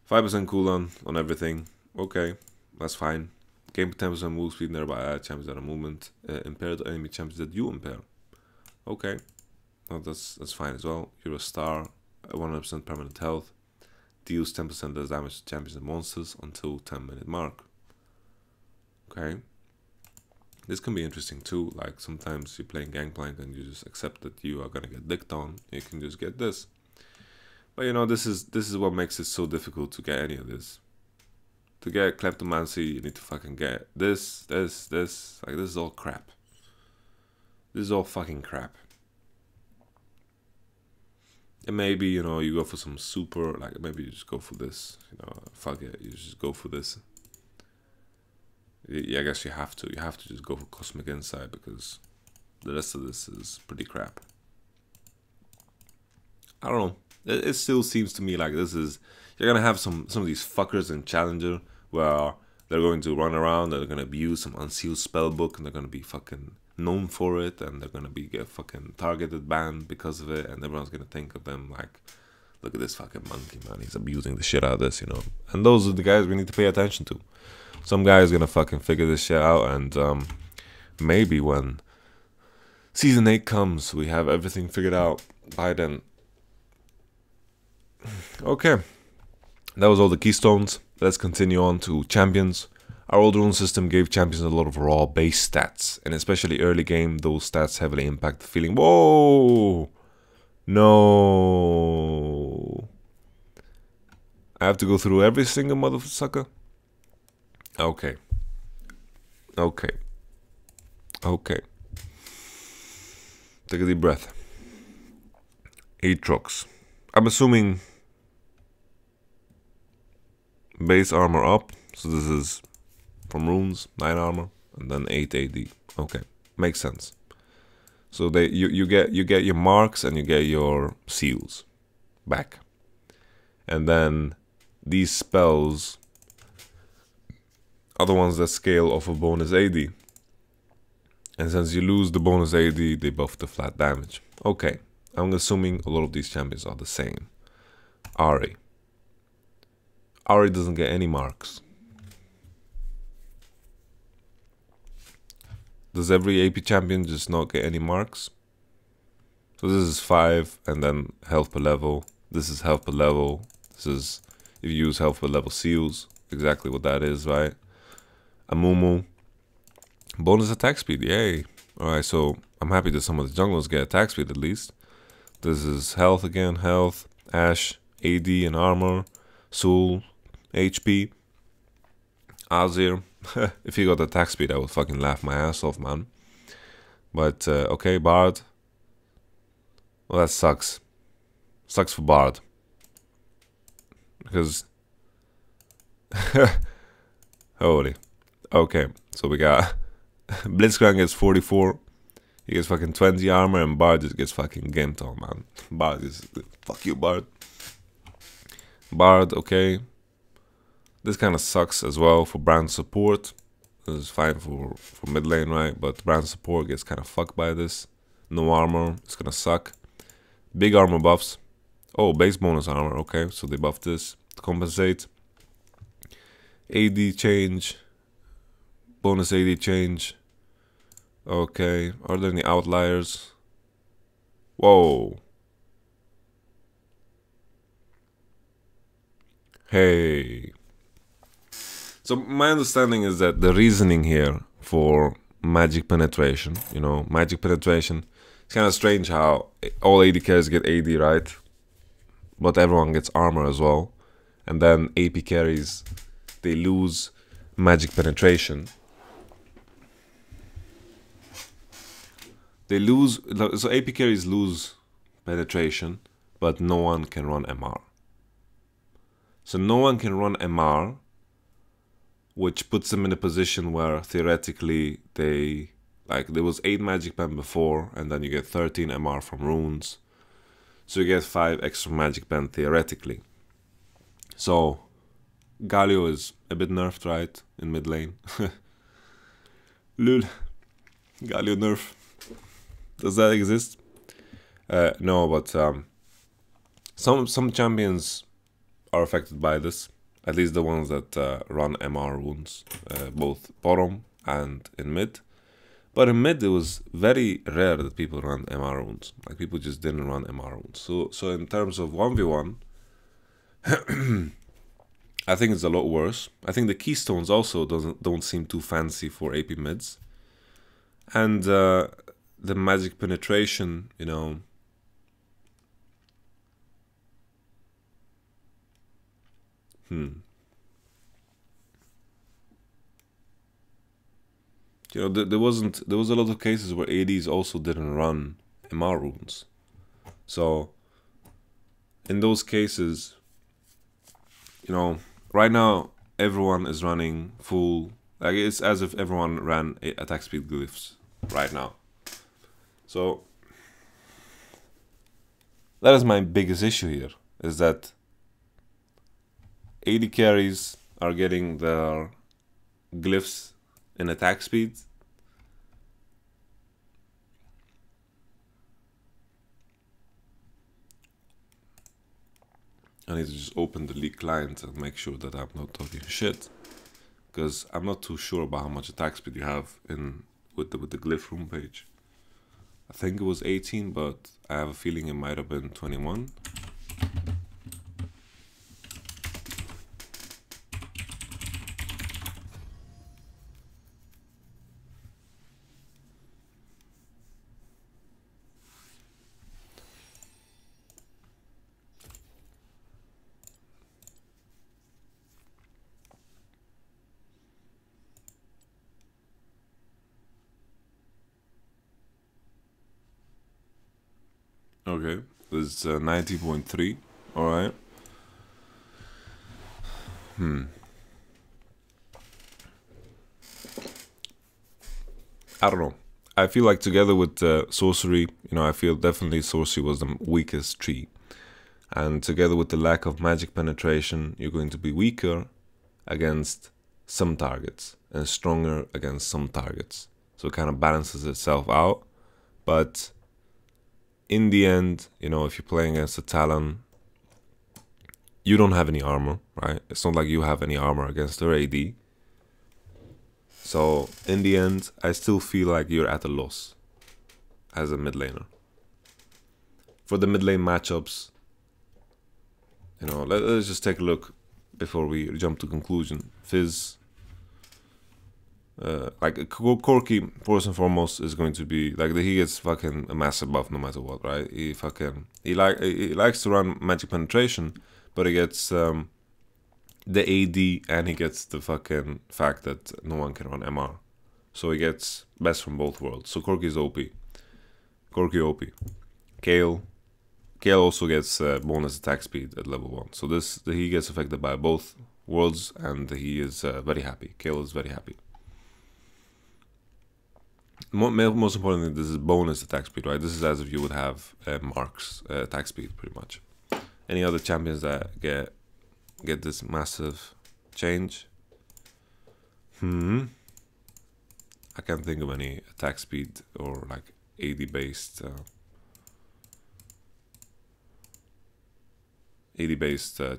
Speaker 1: 5% cooldown on everything. Okay, that's fine. Gain 10% move speed nearby champions that are movement. Impair the enemy champions that you impair. Okay, well, that's fine as well. You're a star. 100% permanent health. Deals 10% less damage to champions and monsters until 10-minute mark. Okay. This can be interesting too, like sometimes you're playing Gangplank and you just accept that you are gonna get dicked on, you can just get this. But you know, this is what makes it so difficult to get any of this. To get Kleptomancy, you need to fucking get this, like this is all crap. This is all fucking crap. And maybe, you know, you go for some super, like maybe you just go for this, you know, fuck it, you just go for this. Yeah, I guess you have to just go for Cosmic Insight because the rest of this is pretty crap. I don't know. It still seems to me like this is, you're gonna have some of these fuckers in Challenger where they're going to run around, they're gonna abuse some unsealed spellbook, and they're gonna be fucking known for it, and they're gonna get fucking targeted banned because of it, and everyone's gonna think of them like, look at this fucking monkey, man, he's abusing the shit out of this, you know. And those are the guys we need to pay attention to. Some guy is gonna fucking figure this shit out, and maybe when Season 8 comes, we have everything figured out by then. Okay, that was all the keystones. Let's continue on to champions. Our old rune system gave champions a lot of raw base stats, and especially early game, those stats heavily impact the feeling. Whoa! No! I have to go through every single motherfucker? Okay. Okay. Okay. Take a deep breath. Aatrox. I'm assuming base armor up. So this is from runes, 9 armor, and then 8 AD. Okay, makes sense. So you get your marks and you get your seals back. And then these spells are the ones that scale off of bonus AD. And since you lose the bonus AD, they buff the flat damage. Okay, I'm assuming a lot of these champions are the same. Ahri. Ahri doesn't get any marks. Does every AP champion just not get any marks? So this is 5 and then health per level. This is health per level. This is if you use health per level seals. Exactly what that is, right? Amumu. Bonus attack speed, yay. Alright, so I'm happy that some of the junglers get attack speed at least. This is health again, health, Ashe, AD and armor, Soul, HP, Azir. If he got attack speed, I would fucking laugh my ass off, man. But, okay, Bard. Well, that sucks. Sucks for Bard. Because... Holy. Okay, so we got... Blitzcrank gets 44. He gets fucking 20 armor, and Bard just gets fucking gimped on, man. Bard is... Fuck you, Bard. Bard, okay. This kind of sucks as well for brand support. This is fine for mid lane, right? But brand support gets kind of fucked by this. No armor, it's gonna suck. Big armor buffs. Oh, base bonus armor, okay. So they buff this to compensate. AD change. Bonus AD change. Okay, are there any outliers? Whoa. Hey. So my understanding is that the reasoning here for magic penetration, you know, magic penetration, it's kind of strange how all AD carries get AD, right? But everyone gets armor as well. And then AP carries, they lose magic penetration. They lose, so AP carries lose penetration, but no one can run MR. So no one can run MR, which puts them in a position where theoretically they, like there was 8 magic pen before, and then you get 13 MR from runes. So you get 5 extra magic pen theoretically. So Galio is a bit nerfed, right, in mid lane. Lul. Galio nerf. Does that exist? No, but some champions are affected by this. At least the ones that run MR runes, both bottom and in mid. But in mid, it was very rare that people run MR runes. Like people just didn't run MR runes. So in terms of 1v1, I think it's a lot worse. I think the keystones also don't seem too fancy for AP mids. And the magic penetration, you know, you know, there was a lot of cases where ADs also didn't run MR runes. So in those cases, you know, right now everyone is running full, like it's as if everyone ran attack speed glyphs right now. So that is my biggest issue here, is that AD carries are getting their glyphs in attack speed. I need to just open the League client and make sure that I'm not talking shit, because I'm not too sure about how much attack speed you have in with the glyph room page. I think it was 18, but I have a feeling it might have been 21. Okay, it's 90.3. All right. I don't know. I feel like together with Sorcery, you know, I feel definitely Sorcery was the weakest tree. And together with the lack of magic penetration, you're going to be weaker against some targets and stronger against some targets. So it kind of balances itself out. But in the end, you know, if you're playing against a Talon, you don't have any armor, right? It's not like you have any armor against their AD. So in the end, I still feel like you're at a loss as a mid laner. For the mid lane matchups, you know, let's just take a look before we jump to conclusion. Fizz, like Corky, first and foremost, is going to be like he gets fucking a massive buff no matter what, right? He likes to run magic penetration, but he gets the AD and he gets the fucking fact that no one can run MR, so he gets best from both worlds. So Corky's OP, Corky OP. Kale also gets bonus attack speed at level 1. So he gets affected by both worlds, and he is very happy. Kale is very happy. Most importantly, this is bonus attack speed, right? This is as if you would have Mark's attack speed, pretty much. Any other champions that get this massive change? I can't think of any attack speed or like AD based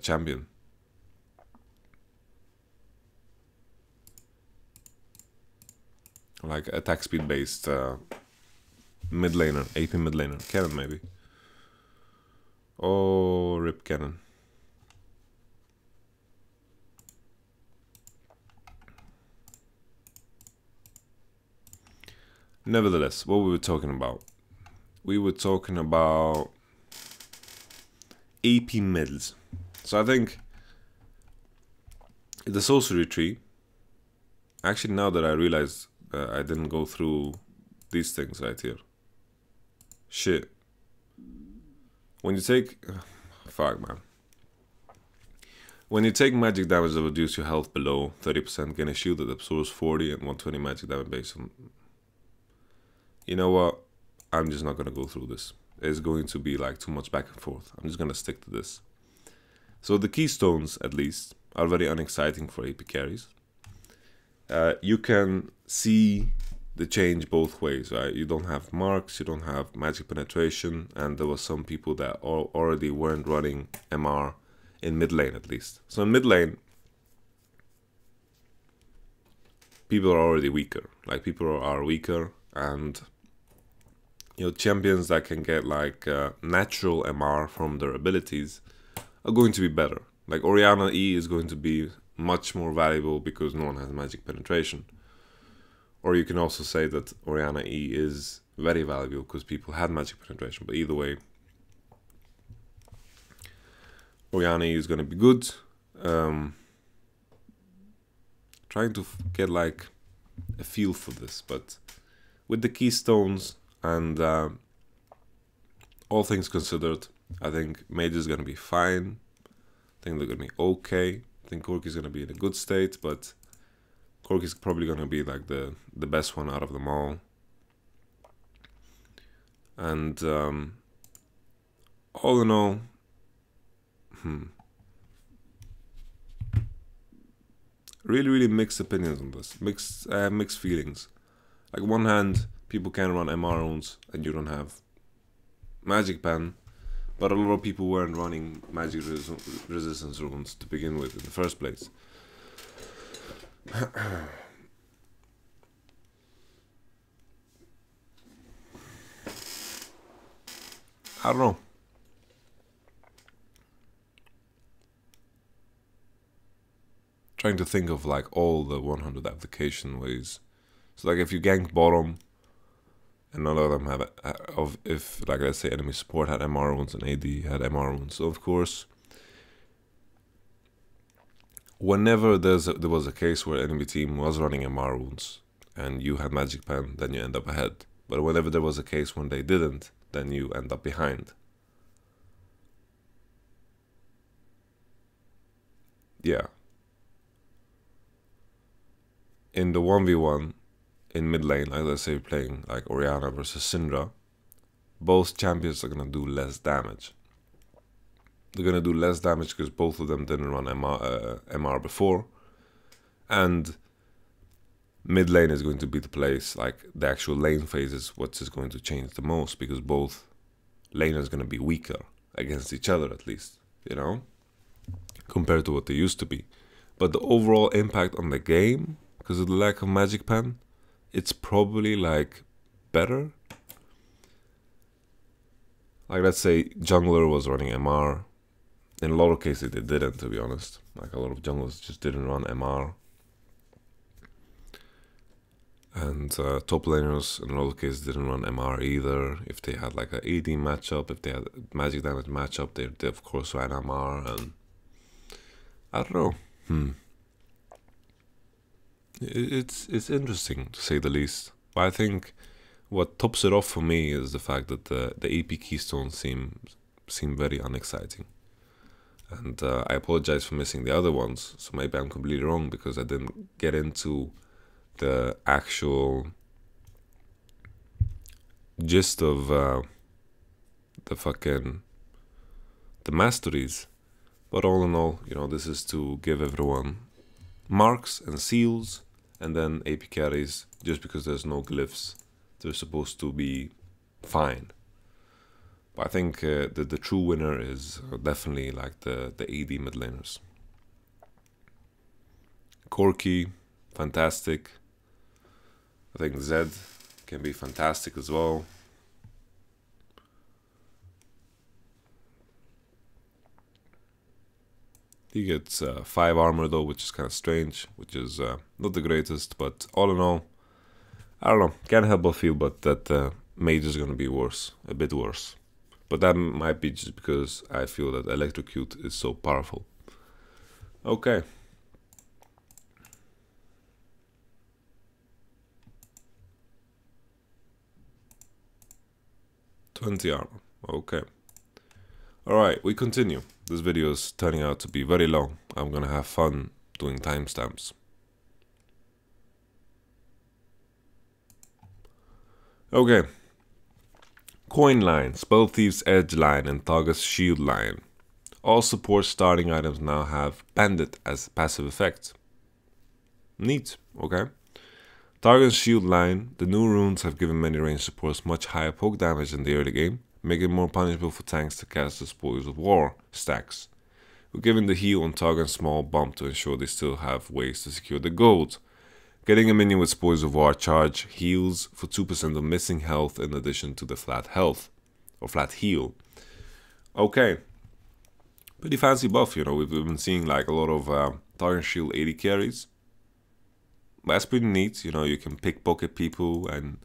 Speaker 1: champion. Like attack speed based mid laner, AP mid laner. Cannon maybe. Oh, rip Cannon. Nevertheless, what we were talking about? We were talking about AP mids. So I think the Sorcery Tree, actually now that I realize I didn't go through these things right here. Shit. When you take... fuck, man. When you take magic damage that reduce your health below 30%, gain a shield that absorbs 40 and 120 magic damage based on... You know what? I'm just not going to go through this. It's going to be like too much back and forth. I'm just going to stick to this. So the keystones, at least, are very unexciting for AP carries. You can see the change both ways, right? You don't have marks, you don't have magic penetration, and there were some people that already weren't running MR in mid lane at least. So in mid lane, people are already weaker. Like people are weaker, and you know, champions that can get like natural MR from their abilities are going to be better. Like Orianna E is going to be much more valuable because no one has magic penetration. Or you can also say that Orianna E is very valuable because people had magic penetration. But either way, Orianna E is going to be good. Trying to get like a feel for this, but with the keystones and all things considered, I think Mage is going to be fine. I think they're going to be okay. I think Corki is going to be in a good state, but Corki is probably going to be like the best one out of them all. And all in all, really mixed opinions on this. Mixed feelings. Like on one hand, people can run MR runes and you don't have magic pen, but a lot of people weren't running magic resistance runes to begin with in the first place. I don't know. Trying to think of like all the 100 application ways. So like if you gank bottom, and none of them have if like let's say enemy support had MR runes and AD had MR runes. So of course, whenever there was a case where enemy team was running MR runes and you had magic pen, then you end up ahead. But whenever there was a case when they didn't, then you end up behind. Yeah. In the 1v1 in mid lane, like let's say you're playing like Orianna versus Syndra, both champions are gonna do less damage. They're gonna do less damage because both of them didn't run MR before, and mid lane is going to be the place, like the actual lane phase is what is going to change the most, because both laners are gonna be weaker against each other, at least, you know, compared to what they used to be. But the overall impact on the game, because of the lack of magic pen, it's probably like better. Like let's say jungler was running MR. In a lot of cases they didn't, to be honest. Like a lot of junglers just didn't run MR. And top laners in a lot of cases didn't run MR either. If they had like an AD matchup, if they had a magic damage matchup, they of course ran MR. And I don't know. It's interesting to say the least. But I think what tops it off for me is the fact that the AP keystones seem very unexciting. And I apologize for missing the other ones, so maybe I'm completely wrong because I didn't get into the actual gist of the masteries. But all in all, you know, this is to give everyone marks and seals, and then AP carries, just because there's no glyphs, they're supposed to be fine. But I think the true winner is definitely like the AD mid laners. Corki, fantastic. I think Zed can be fantastic as well. He gets 5 armor though, which is kind of strange, which is not the greatest, but all in all, I don't know, can't help but feel but that mage is gonna be worse, a bit worse. But that might be just because I feel that electrocute is so powerful. Okay. $20 armor. Okay. Alright, we continue. This video is turning out to be very long. I'm gonna have fun doing timestamps. Okay. Coin line, Spell Thief's Edge line, and Target's Shield line. All support starting items now have Bandit as passive effect. Neat, okay. Target's Shield line, the new runes have given many range supports much higher poke damage in the early game, making it more punishable for tanks to cast the Spoils of War stacks. We're giving the heal on target a small bump to ensure they still have ways to secure the gold. Getting a minion with Spoils of War charge heals for 2% of missing health in addition to the flat health, or flat heal. Okay, pretty fancy buff, you know, we've been seeing like a lot of target shield 80 carries. That's pretty neat, you know, you can pickpocket people and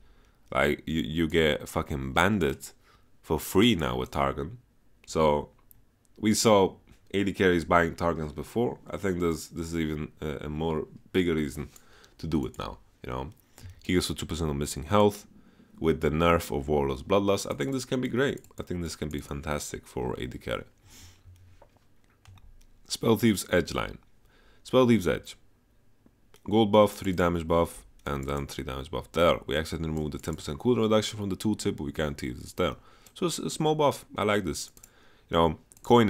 Speaker 1: like you get a fucking bandit for free now with Targon. So we saw 80 carries buying Targons before. I think this is even a more bigger reason to do it now, you know. Heals for 2% of missing health with the nerf of Warlord's Bloodlust. I think this can be great. I think this can be fantastic for AD carry. Spell Thief's Edge line. Spell Thief's Edge. Gold buff, 3 damage buff, and then 3 damage buff there. We accidentally removed the 10% cooldown reduction from the tooltip, but we guarantee it's there. So it's a small buff. I like this. You know, Coin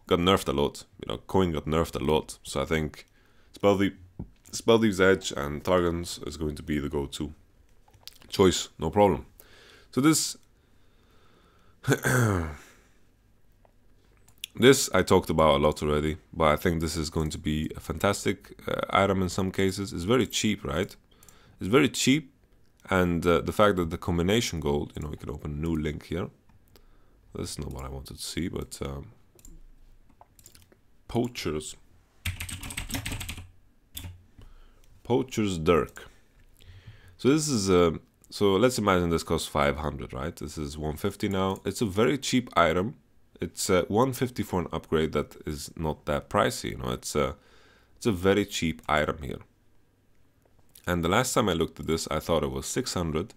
Speaker 1: got nerfed a lot. You know, Coin got nerfed a lot. So I think Spell Thief's Edge and Targon's is going to be the go-to choice, no problem. So this this I talked about a lot already, but I think this is going to be a fantastic item in some cases. It's very cheap, right? It's very cheap, and the fact that the combination gold, you know, we can open a new link here. This is not what I wanted to see, but Poacher's Dirk. So this is so let's imagine this costs 500, right? This is 150 now. It's a very cheap item. It's 150 for an upgrade that is not that pricey, you know. It's a very cheap item here. And the last time I looked at this, I thought it was 600,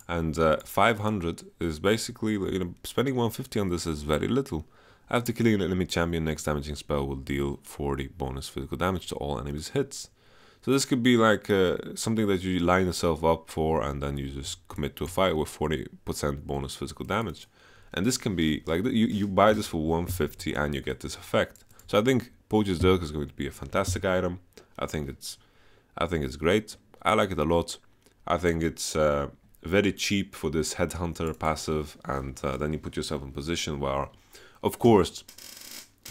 Speaker 1: and 500 is basically, you know, spending 150 on this is very little. After killing an enemy champion, next damaging spell will deal 40 bonus physical damage to all enemies' hits. So this could be like something that you line yourself up for, and then you just commit to a fight with 40% bonus physical damage. And this can be like you buy this for 150 and you get this effect. So I think Poacher's Dirk is going to be a fantastic item. I think it's great. I like it a lot. I think it's very cheap for this headhunter passive, and then you put yourself in position where, of course,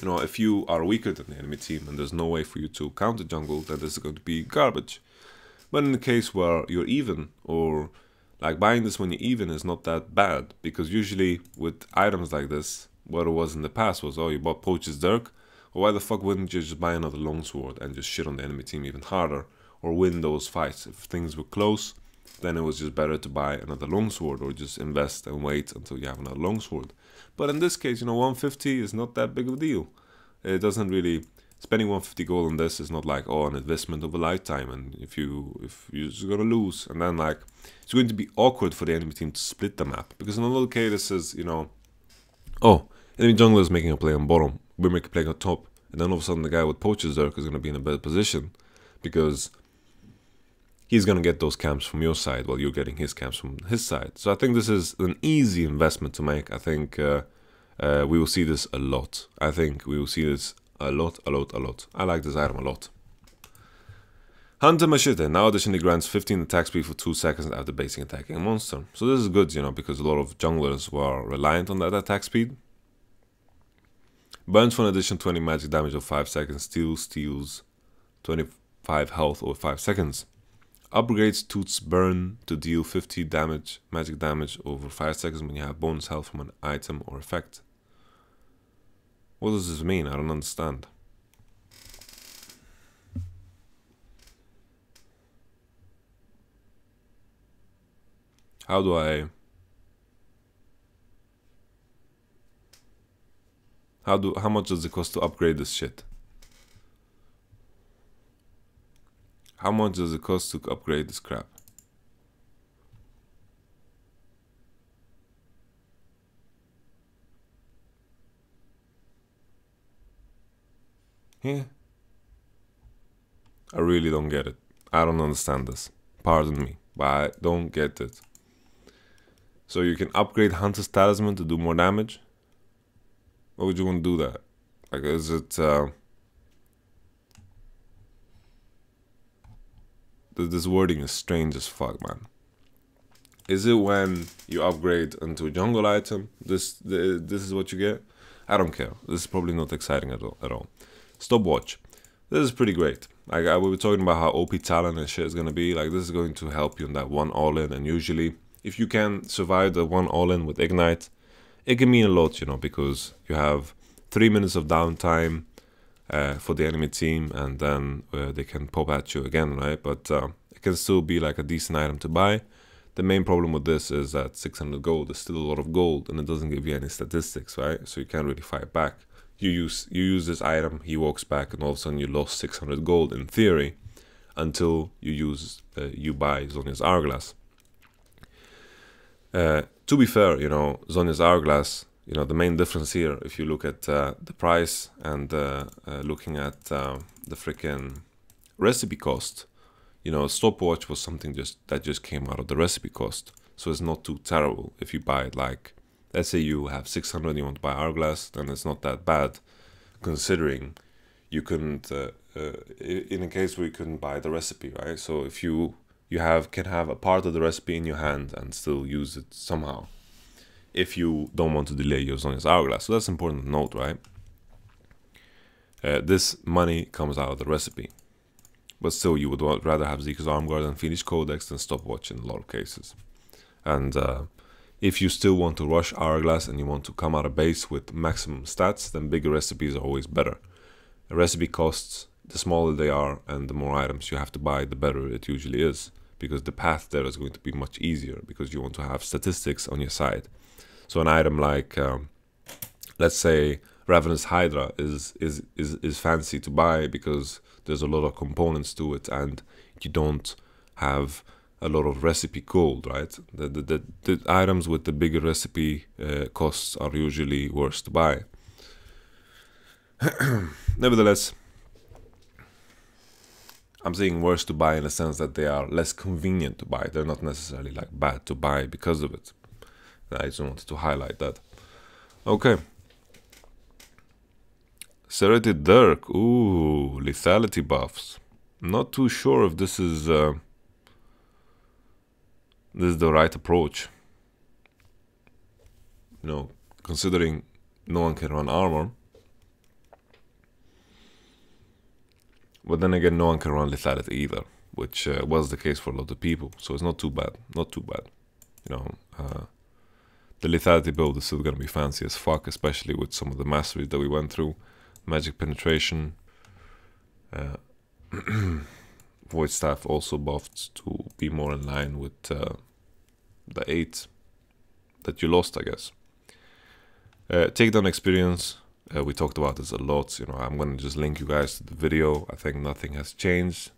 Speaker 1: you know, if you are weaker than the enemy team and there's no way for you to counter jungle, then this is going to be garbage. But in the case where you're even, or like buying this when you're even, is not that bad, because usually with items like this, what it was in the past was, oh, you bought Poacher's Dirk, well, why the fuck wouldn't you just buy another longsword and just shit on the enemy team even harder, or win those fights? If things were close, then it was just better to buy another longsword, or just invest and wait until you have another longsword. But in this case, you know, 150 is not that big of a deal. It doesn't really, spending 150 gold on this is not like, oh, an investment of a lifetime, and if you're just gonna lose, and then like it's going to be awkward for the enemy team to split the map, because in a lot of cases, you know, oh, enemy jungler is making a play on bottom, we're making a play on top, and then all of a sudden the guy with Poacher's Dirk is gonna be in a better position because he's gonna get those camps from your side while you're getting his camps from his side. So I think this is an easy investment to make. I think we will see this a lot. I think we will see this a lot. I like this item a lot. Hunter Machete now additionally grants 15 attack speed for 2 seconds after basing attacking a monster. So this is good, you know, because a lot of junglers were reliant on that attack speed. Burns for an additional 20 magic damage of 5 seconds. Steals 25 health over 5 seconds. Upgrades Tooth's Burn to deal 50 magic damage over 5 seconds when you have bonus health from an item or effect. What does this mean? I don't understand. How do I... How much does it cost to upgrade this shit? How much does it cost to upgrade this crap? Yeah. I really don't get it. I don't understand this. Pardon me, but I don't get it. So you can upgrade Hunter's Talisman to do more damage? Why would you want to do that? Like, is it... This wording is strange as fuck, man. Is it when you upgrade into a jungle item? This is what you get? I don't care. This is probably not exciting at all. Stopwatch. This is pretty great. Like, we were talking about how OP talent and shit is gonna be. Like, this is going to help you in that one all-in. And usually, if you can survive the one all-in with Ignite, it can mean a lot, you know, because you have 3 minutes of downtime for the enemy team, and then they can pop at you again, right? But it can still be like a decent item to buy. The main problem with this is that 600 gold is still a lot of gold, and it doesn't give you any statistics, right? So you can't really fight back. You use this item, he walks back, and all of a sudden you lost 600 gold in theory, until you buy Zhonya's Hourglass. To be fair, you know, Zhonya's Hourglass, you know, the main difference here, if you look at the price and looking at the freaking recipe cost, you know, Stopwatch was something that just came out of the recipe cost. So it's not too terrible if you buy it. Like, let's say you have 600 and you want to buy Hourglass, then it's not that bad, considering you couldn't, in a case where you couldn't buy the recipe, right? So if you can have a part of the recipe in your hand and still use it somehow, if you don't want to delay your Zhonya's Hourglass. So that's important to note, right? This money comes out of the recipe. But still, you would rather have Zeke's Armguard and Phoenix Codex than Stopwatch in a lot of cases. And if you still want to rush Hourglass and you want to come out of base with maximum stats, then bigger recipes are always better. The recipe costs, the smaller they are and the more items you have to buy, the better it usually is. Because the path there is going to be much easier, because you want to have statistics on your side. So an item like, let's say, Ravenous Hydra is fancy to buy because there's a lot of components to it and you don't have a lot of recipe gold, right? The items with the bigger recipe costs are usually worse to buy. Nevertheless, I'm saying worse to buy in the sense that they are less convenient to buy. They're not necessarily like bad to buy because of it. I just wanted to highlight that. Okay. Serrated Dirk. Ooh, lethality buffs. Not too sure if this is the right approach. You know, considering no one can run armor. But then again, no one can run lethality either, which was the case for a lot of people. So it's not too bad. Not too bad. You know, the lethality build is still going to be fancy as fuck, especially with some of the masteries that we went through. Magic penetration. Void Staff also buffed to be more in line with the 8 that you lost, I guess. Takedown experience. We talked about this a lot. You know, I'm going to just link you guys to the video. I think nothing has changed.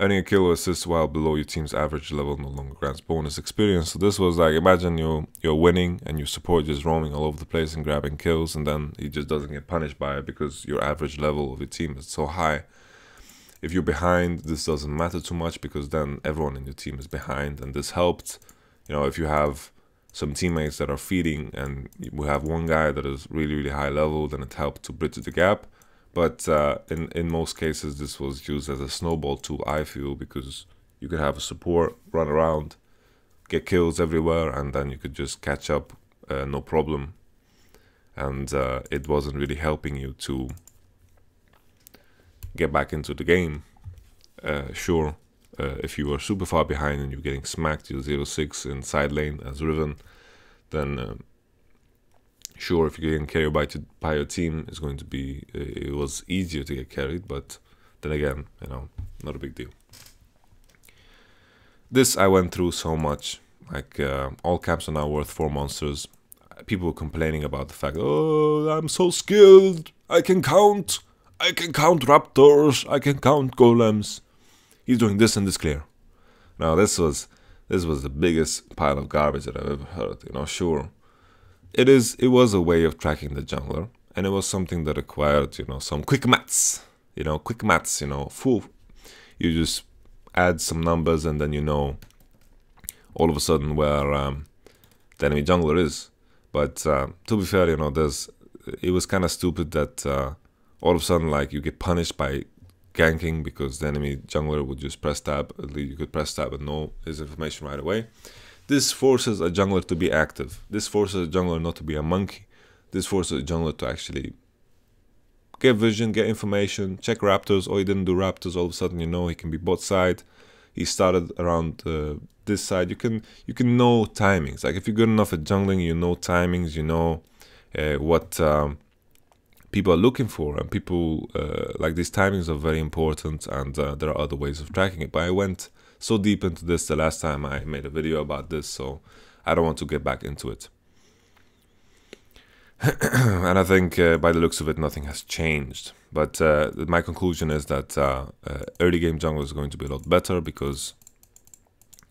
Speaker 1: Earning a kill or assist while below your team's average level no longer grants bonus experience. So this was like, imagine you're winning and your support just roaming all over the place and grabbing kills, and then he just doesn't get punished by it because your average level of your team is so high. If you're behind, this doesn't matter too much because then everyone in your team is behind, and this helped. You know, if you have some teammates that are feeding and we have one guy that is really, really high level, then it helped to bridge the gap. But in most cases, this was used as a snowball tool, I feel, because you could have a support run around, get kills everywhere, and then you could just catch up, no problem. And it wasn't really helping you to get back into the game. Sure, if you were super far behind and you're getting smacked, you're 0-6 in side lane as Riven, then sure, if you're getting carried by your team, it's going to be, it was easier to get carried, but then again, you know, not a big deal. This I went through so much. Like all camps are now worth 4 monsters. People were complaining about the fact, oh, I'm so skilled. I can count raptors. I can count golems. He's doing this in this clear. Now this was the biggest pile of garbage that I've ever heard. You know, sure, it was a way of tracking the jungler, and it was something that required, you know, some quick maths. You know, quick maths. You know, you just add some numbers, and then you know all of a sudden where the enemy jungler is. But to be fair, you know, it was kind of stupid that all of a sudden, like, you get punished by ganking because the enemy jungler would just press tab. At least you could press tab and know his information right away. This forces a jungler to be active. This forces a jungler not to be a monkey. This forces a jungler to actually get vision, get information, check raptors. Oh, he didn't do raptors. All of a sudden, you know, he can be bot side. He started around this side. You can know timings. Like, if you're good enough at jungling, you know timings. You know what people are looking for, and people like, these timings are very important, and there are other ways of tracking it. But I went so deep into this the last time I made a video about this, so I don't want to get back into it. And I think by the looks of it, nothing has changed. But my conclusion is that early game jungle is going to be a lot better, because,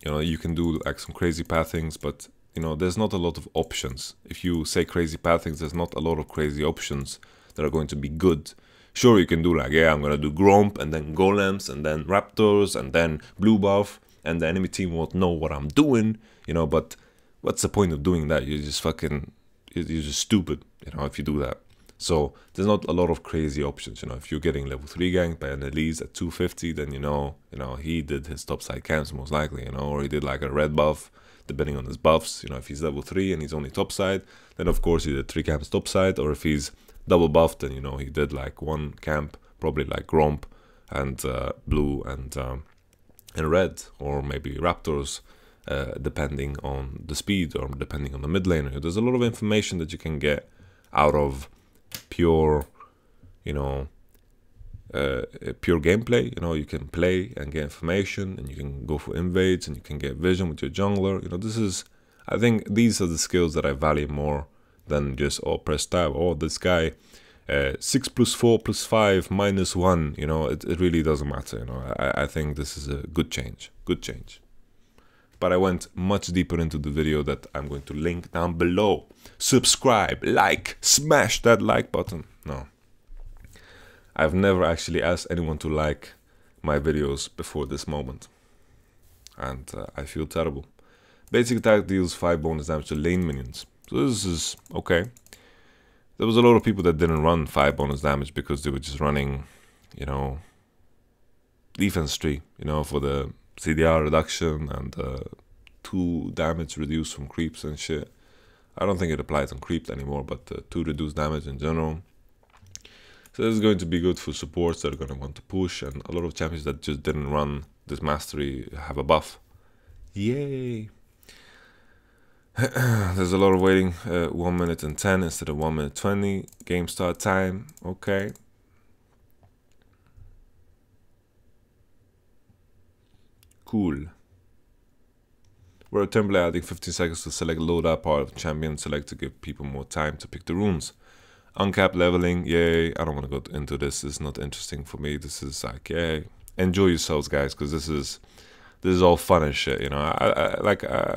Speaker 1: you know, you can do like some crazy pathings, but, you know, there's not a lot of options. If you say crazy pathings, there's not a lot of crazy options that are going to be good. Sure, you can do like, yeah, I'm gonna do Gromp and then Golems and then Raptors and then Blue Buff, and the enemy team won't know what I'm doing, you know. But what's the point of doing that? You're just stupid, you know, if you do that. So there's not a lot of crazy options, you know. If you're getting level 3 ganked by an Elise at 250, then you know he did his topside camps most likely, you know, or he did like a red buff depending on his buffs. You know, if he's level 3 and he's only topside, then of course he did 3 camps topside. Or if he's double buffed, and, you know, he did like 1 camp, probably like Gromp and blue and red, or maybe Raptors, depending on the speed or depending on the mid laner. There's a lot of information that you can get out of pure, you know, pure gameplay. You know, you can play and get information, and you can go for invades, and you can get vision with your jungler. You know, I think these are the skills that I value more than just, oh, press tab, oh, this guy 6 + 4 + 5 -1. You know, it really doesn't matter. You know, I think this is a good change. But I went much deeper into the video that I'm going to link down below. Subscribe, like, smash that like button. No, I've never actually asked anyone to like my videos before this moment, and I feel terrible. Basic attack deals 5 bonus damage to lane minions. So this is okay. There was a lot of people that didn't run 5 bonus damage because they were just running, you know, defense tree, you know, for the CDR reduction and 2 damage reduced from creeps and shit. I don't think it applies on creep anymore, but 2 reduced damage in general. So this is going to be good for supports that are going to want to push, and a lot of champions that just didn't run this mastery have a buff. Yay! There's a lot of waiting, 1 minute and 10 instead of 1 minute 20. Game start time, okay. Cool. We're temporarily adding 15 seconds to select loadout part of champion select to give people more time to pick the runes. Uncapped leveling, yay. I don't want to go into this. It's not interesting for me. This is like, yay. Enjoy yourselves, guys, because this is all fun and shit, you know.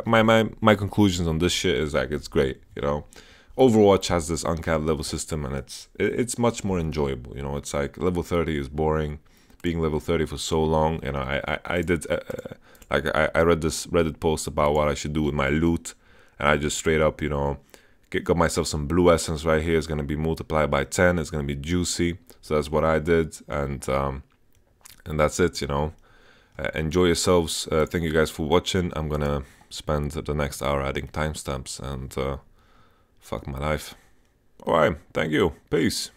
Speaker 1: My conclusions on this shit is like, it's great, you know. Overwatch has this uncapped level system, and it's much more enjoyable, you know. It's like level 30 is boring. Being level 30 for so long, you know, I read this Reddit post about what I should do with my loot, and I just straight up, you know, got myself some blue essence right here. It's gonna be multiplied by 10. It's gonna be juicy. So that's what I did, and that's it, you know. Enjoy yourselves. Thank you guys for watching. I'm gonna spend the next hour adding timestamps and fuck my life. Alright, thank you. Peace.